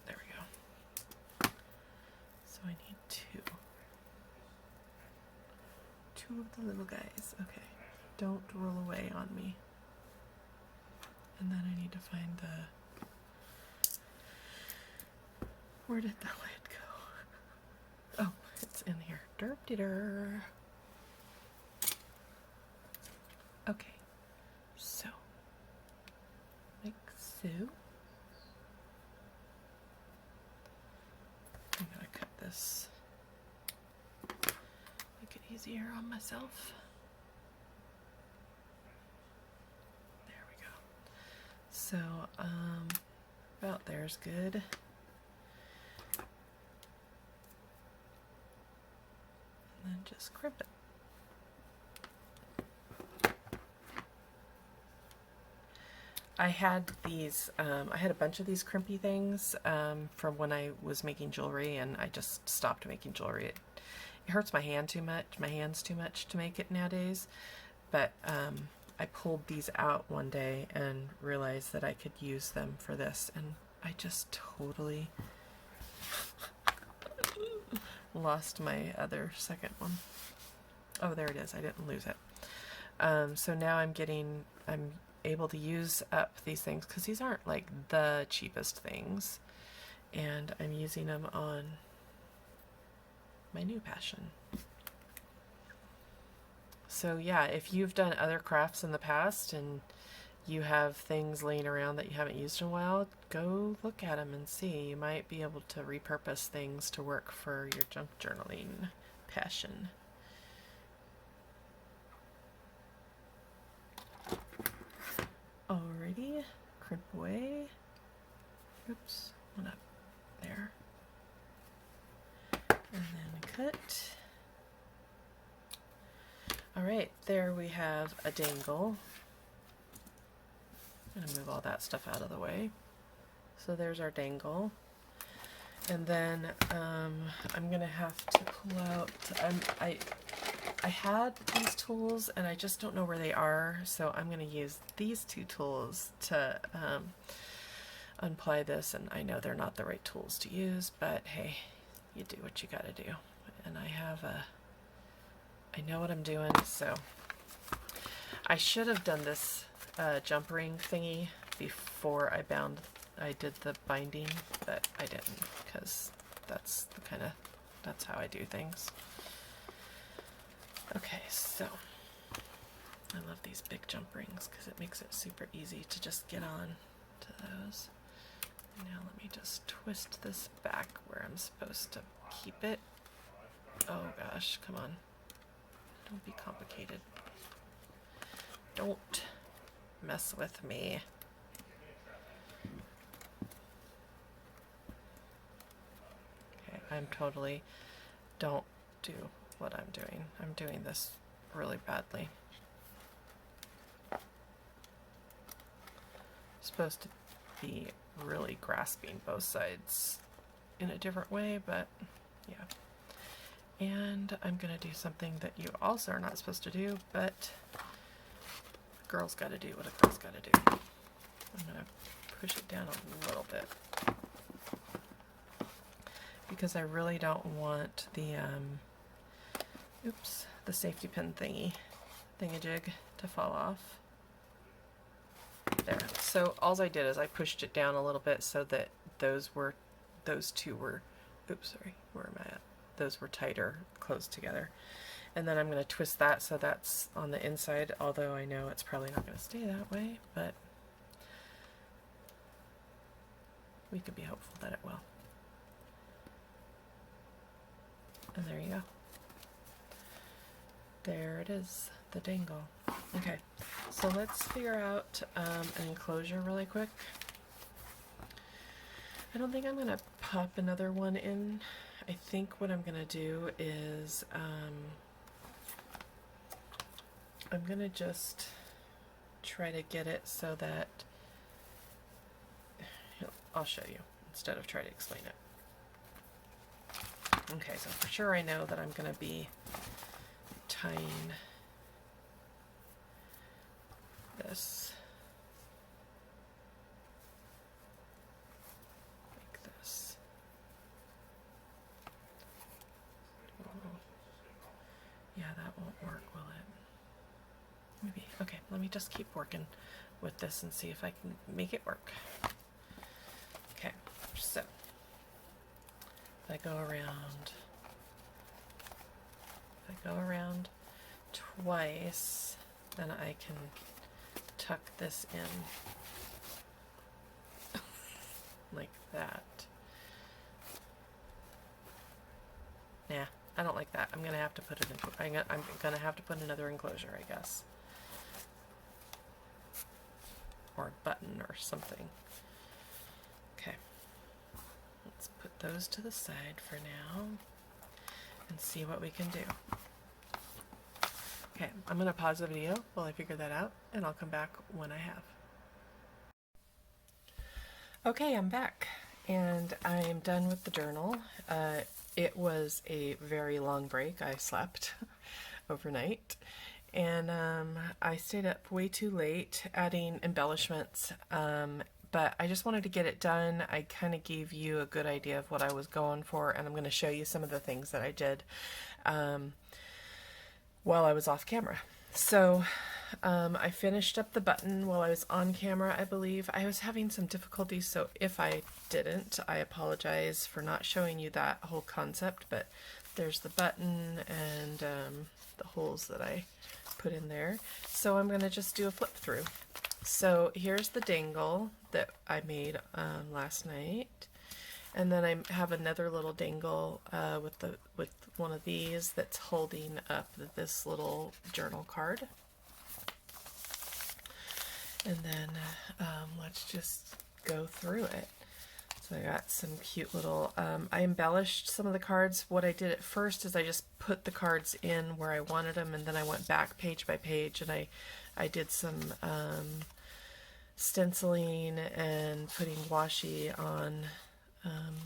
There we go. So I need 2. 2 of the little guys. Okay, don't roll away on me. And then I need to find the... Where did the lid go? Oh, it's in here. Derp-de-der. Okay, so like so. I'm gonna cut this, make it easier on myself. There we go. So, about there's good. And then just crimp it. I had these, I had a bunch of these crimpy things from when I was making jewelry, and I just stopped making jewelry. It hurts my hands too much to make it nowadays. But I pulled these out one day and realized that I could use them for this, and I just totally lost my other second one. Oh, there it is. I didn't lose it. So now I'm able to use up these things because these aren't like the cheapest things, and I'm using them on my new passion. So yeah, if you've done other crafts in the past and you have things laying around that you haven't used in a while, go look at them and see. You might be able to repurpose things to work for your junk journaling passion. crimp away. Oops, one up there. And then cut. Alright, there we have a dangle. I'm going to move all that stuff out of the way. So there's our dangle. And then I'm going to have to pull out, I had these tools and I just don't know where they are, so I'm going to use these two tools to unply this, and I know they're not the right tools to use, but hey, you do what you gotta do. And I know what I'm doing, so I should have done this jump ring thingy before I did the binding, but I didn't, because that's how I do things. Okay, so I love these big jump rings because it makes it super easy to just get on to those. Now let me just twist this back where I'm supposed to keep it. Oh gosh, come on. Don't be complicated. Don't mess with me. Okay, don't do what I'm doing. I'm doing this really badly. Supposed to be really grasping both sides in a different way, but yeah. And I'm gonna do something that you also are not supposed to do, but a girl's gotta do what a girl's gotta do. I'm gonna push it down a little bit because I really don't want the the safety pin thingamajig to fall off. There. So all I did is I pushed it down a little bit so that those two were, oops, sorry, where am I at? Those were tighter, close together. And then I'm going to twist that so that's on the inside, although I know it's probably not going to stay that way, but we could be hopeful that it will. And there you go. There it is, the dangle. Okay, so let's figure out an enclosure really quick. I don't think I'm going to pop another one in. I think what I'm going to do is I'm going to just try to get it so that I'll show you instead of try to explain it. Okay, so for sure I know that I'm going to be tying this like this. Yeah, that won't work, will it? Maybe. Okay, let me just keep working with this and see if I can make it work. Okay, so if I go around twice, then I can tuck this in like that. Nah, I don't like that. I'm gonna have to put it in. I'm gonna have to put another enclosure, I guess, or a button or something. Okay, let's put those to the side for now and see what we can do. Okay, I'm going to pause the video while I figure that out, and I'll come back when I have. Okay, I'm back, and I am done with the journal. It was a very long break. I slept overnight, and I stayed up way too late adding embellishments, but I just wanted to get it done. I kind of gave you a good idea of what I was going for, and I'm going to show you some of the things that I did while I was off camera. So I finished up the button while I was on camera, I believe. I was having some difficulties, so if I didn't, I apologize for not showing you that whole concept, but there's the button and the holes that I put in there. So I'm going to just do a flip through. So here's the dangle that I made last night. And then I have another little dangle with one of these that's holding up this little journal card. And then let's just go through it. So I got some cute little, I embellished some of the cards. What I did at first is I just put the cards in where I wanted them, and then I went back page by page, and I did some stenciling and putting washi on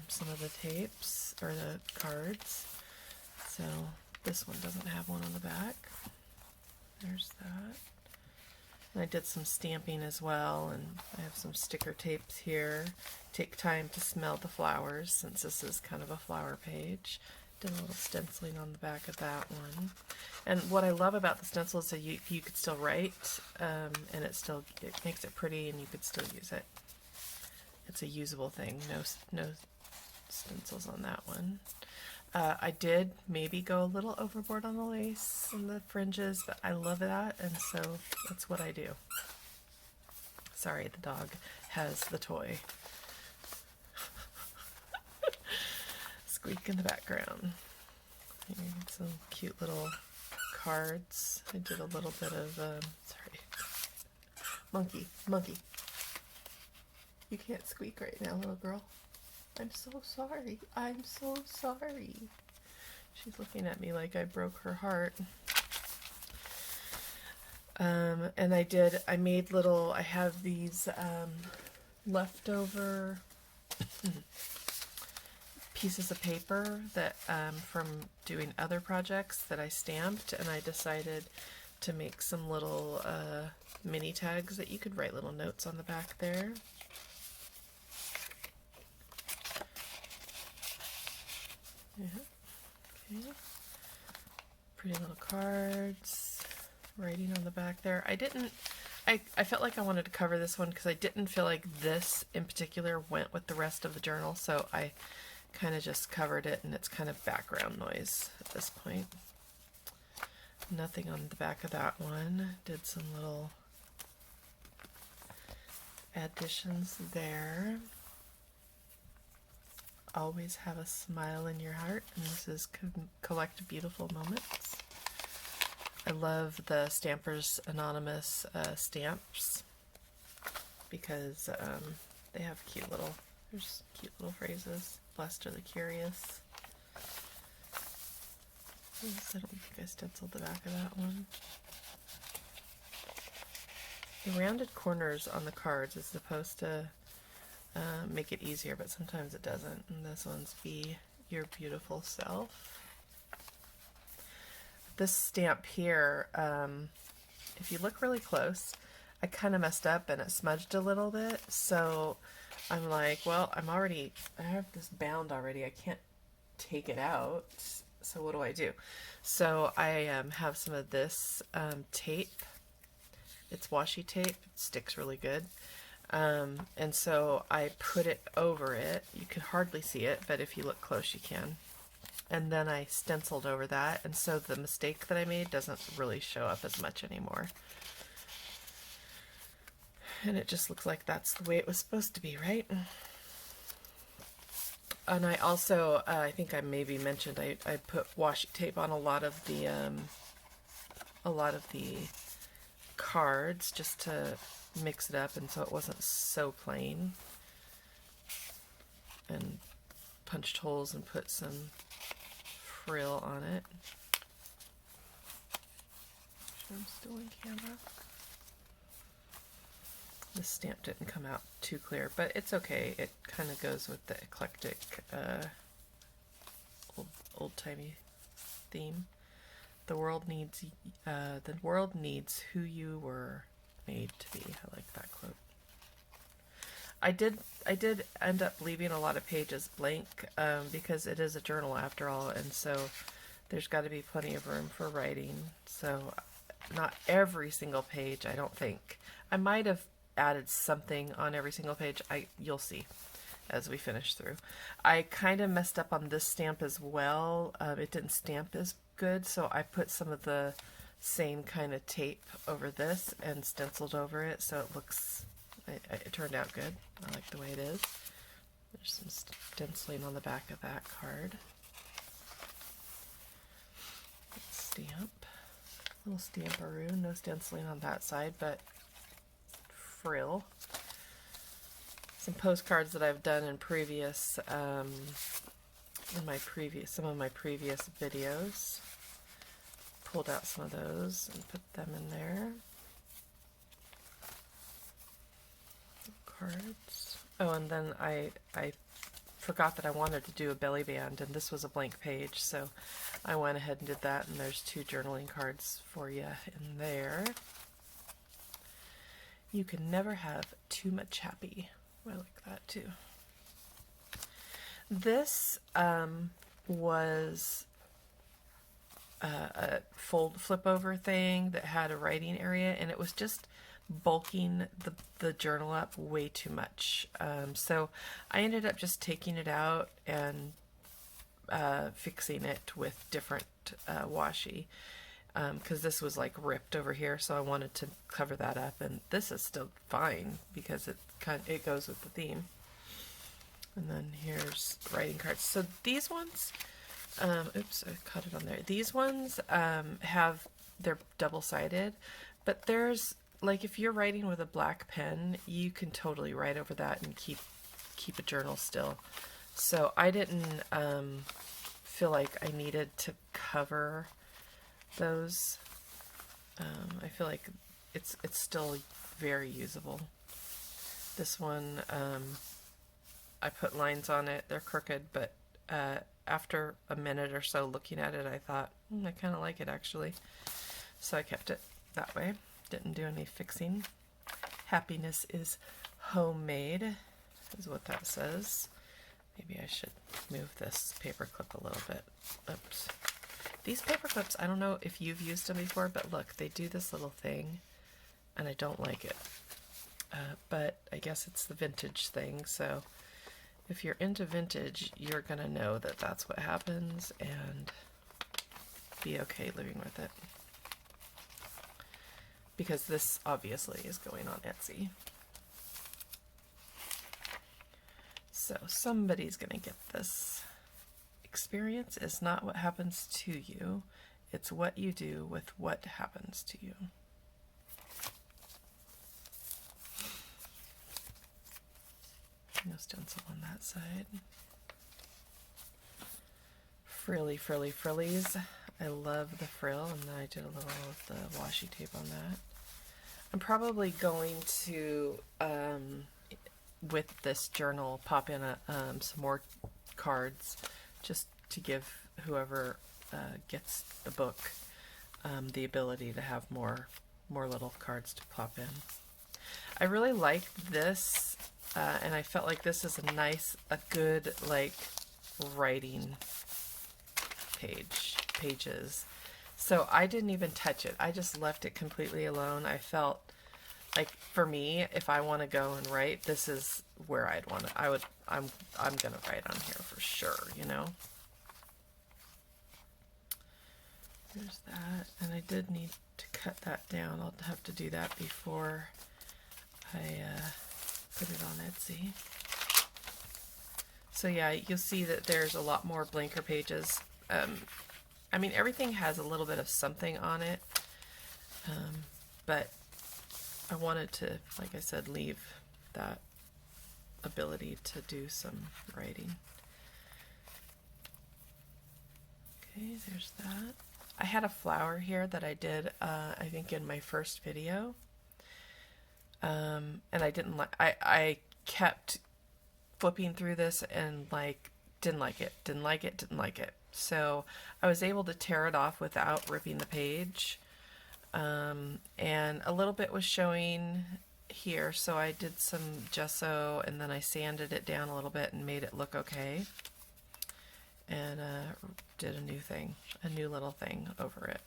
some of the tapes, or the cards. So this one doesn't have one on the back. There's that. And I did some stamping as well, and I have some sticker tapes here. Take time to smell the flowers, since this is kind of a flower page. Did a little stenciling on the back of that one. And what I love about the stencil is that you could still write, and it makes it pretty, and you could still use it. It's a usable thing. No stencils on that one. I did maybe go a little overboard on the lace and the fringes, but I love that, and so that's what I do. Sorry, the dog has the toy. Squeak in the background. Here, some cute little cards. I did a little bit of, sorry. Monkey. You can't squeak right now, little girl. I'm so sorry. I'm so sorry. She's looking at me like I broke her heart. And I have these leftover pieces of paper that from doing other projects that I stamped, and I decided to make some little mini tags that you could write little notes on the back there. Yeah. Okay. Pretty little cards. Writing on the back there. I felt like I wanted to cover this one because I didn't feel like this in particular went with the rest of the journal, so I kind of just covered it, and it's kind of background noise at this point. Nothing on the back of that one. Did some little additions there. Always have a smile in your heart, and this is Collect Beautiful Moments. I love the Stampers Anonymous stamps because they have there's cute little phrases. Blessed are the curious. I don't think I stenciled the back of that one. The rounded corners on the cards is supposed to make it easier, but sometimes it doesn't. And this one's Be Your Beautiful Self. This stamp here, if you look really close, I kind of messed up and it smudged a little bit. So I'm like, well, I have this bound already. I can't take it out. So what do I do? So I have some of this tape. It's washi tape. It sticks really good. And so I put it over it. You can hardly see it, but if you look close, you can. And then I stenciled over that, and so the mistake that I made doesn't really show up as much anymore. And it just looks like that's the way it was supposed to be, right? And I also, I think I maybe mentioned, I put washi tape on a lot of the cards just to mix it up, and so it wasn't so plain. And punched holes and put some frill on it. I'm still in camera. The stamp didn't come out too clear, but it's okay. It kind of goes with the eclectic, old-timey theme. The world needs who you were made to be. I like that quote. I did end up leaving a lot of pages blank because it is a journal after all, and so there's got to be plenty of room for writing. So not every single page, I don't think. I might have added something on every single page. You'll see as we finish through. I kind of messed up on this stamp as well. It didn't stamp as good, so I put some of the same kind of tape over this and stenciled over it, so it looks... It turned out good. I like the way it is. There's some stenciling on the back of that card. Stamp. Little stamparoo. No stenciling on that side, but frill. Some postcards that I've done in previous, some of my previous videos. Pulled out some of those and put them in there. Cards. Oh, and then I forgot that I wanted to do a belly band, and this was a blank page, so I went ahead and did that, and there's 2 journaling cards for you in there. You can never have too much happy. I like that too. This was a flip over thing that had a writing area, and it was just bulking the journal up way too much. So I ended up just taking it out and fixing it with different washi, because this was like ripped over here, so I wanted to cover that up, and this is still fine because it goes with the theme. And then here's writing cards. So these ones, oops, I caught it on there. These ones they're double-sided, but there's, like, if you're writing with a black pen, you can totally write over that and keep a journal still. So I didn't feel like I needed to cover those. I feel like it's still very usable. This one, I put lines on it. They're crooked, but after a minute or so looking at it, I thought, I kind of like it actually. So I kept it that way. Didn't do any fixing. Happiness is homemade, is what that says. Maybe I should move this paper clip a little bit. Oops. These paper clips, I don't know if you've used them before, but look, they do this little thing, and I don't like it. But I guess it's the vintage thing, so if you're into vintage, you're going to know that that's what happens and be okay living with it. Because this obviously is going on Etsy. So somebody's going to get this. Experience is not what happens to you, it's what you do with what happens to you. No stencil on that side. Frilly, frilly, frillies. I love the frill, and then I did a little of the washi tape on that. I'm probably going to, with this journal, pop in some more cards just to give whoever gets the book the ability to have more little cards to pop in. I really like this, and I felt like this is a good like writing pages. So I didn't even touch it. I just left it completely alone. I felt like, for me, if I want to go and write, this is where I'd want to. I'm gonna write on here for sure, you know. There's that, and I did need to cut that down. I'll have to do that before I put it on Etsy. So yeah, you'll see that there's a lot more blanker pages. I mean, everything has a little bit of something on it, but I wanted to, like I said, leave that ability to do some writing. Okay, there's that. I had a flower here that I did, I think in my first video, and I didn't like. I kept flipping through this and like didn't like it. So I was able to tear it off without ripping the page, and a little bit was showing here, so I did some gesso and then I sanded it down a little bit and made it look okay, and did a new little thing over it.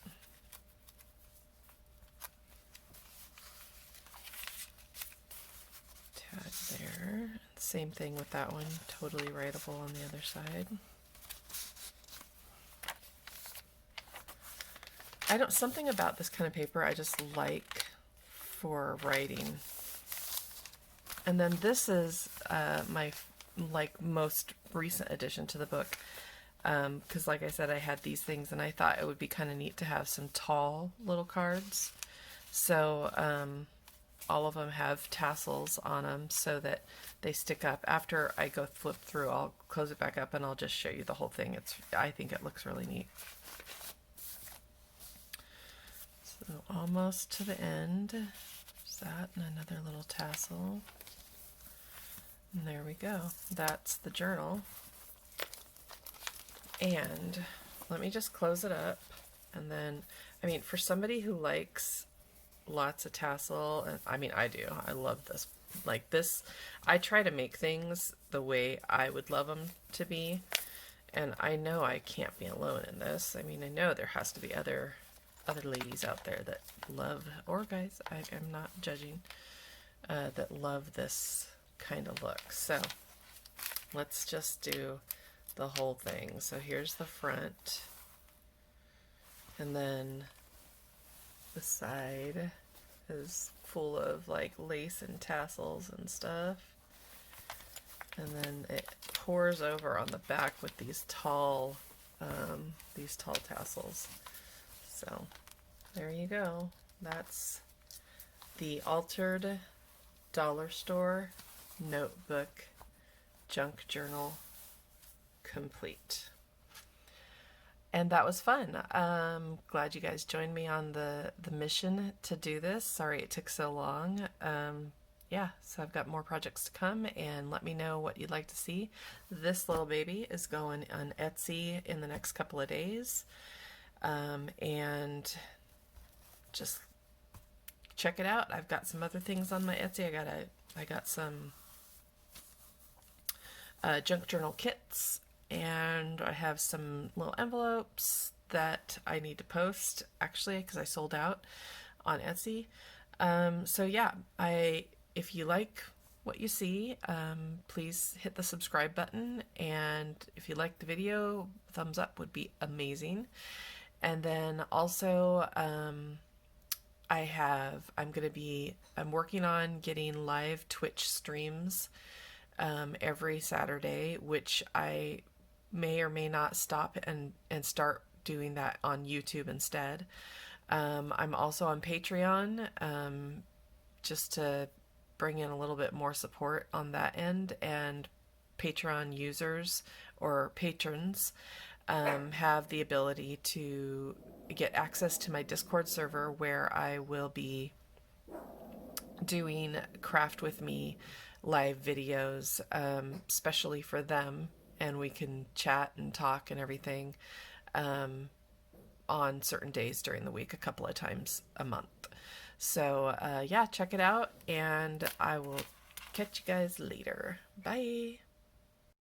Tag there. Same thing with that one, totally writable on the other side. Something about this kind of paper I just like for writing. And then this is my most recent addition to the book, because like I said, I had these things and I thought it would be kind of neat to have some tall little cards. So all of them have tassels on them so that they stick up. After I go flip through, I'll close it back up and I'll just show you the whole thing. I think it looks really neat. So almost to the end. There's that and another little tassel. And there we go. That's the journal. And let me just close it up. And then, I mean, for somebody who likes lots of tassel, and I mean, I do. I love this. Like this, I try to make things the way I would love them to be. And I know I can't be alone in this. I mean, I know there has to be other ladies out there that love, or guys, I'm not judging, that love this kind of look. So let's just do the whole thing. So here's the front, and then the side is full of like lace and tassels and stuff, and then it pours over on the back with these tall tassels. So there you go. That's the Altered Dollar Store Notebook Junk Journal complete. And that was fun. Glad you guys joined me on the mission to do this. Sorry it took so long. Yeah, so I've got more projects to come, and let me know what you'd like to see. This little baby is going on Etsy in the next couple of days. And just check it out. I've got some other things on my Etsy. I got some junk journal kits, and I have some little envelopes that I need to post, actually, because I sold out on Etsy. So yeah, if you like what you see, please hit the subscribe button, and if you like the video, thumbs up would be amazing. And then also, I'm working on getting live Twitch streams every Saturday, which I may or may not stop and start doing that on YouTube instead. I'm also on Patreon, just to bring in a little bit more support on that end, and Patreon users or patrons have the ability to get access to my Discord server, where I will be doing Craft With Me live videos, especially for them, and we can chat and talk and everything on certain days during the week, a couple of times a month. So yeah, check it out, and I will catch you guys later. Bye.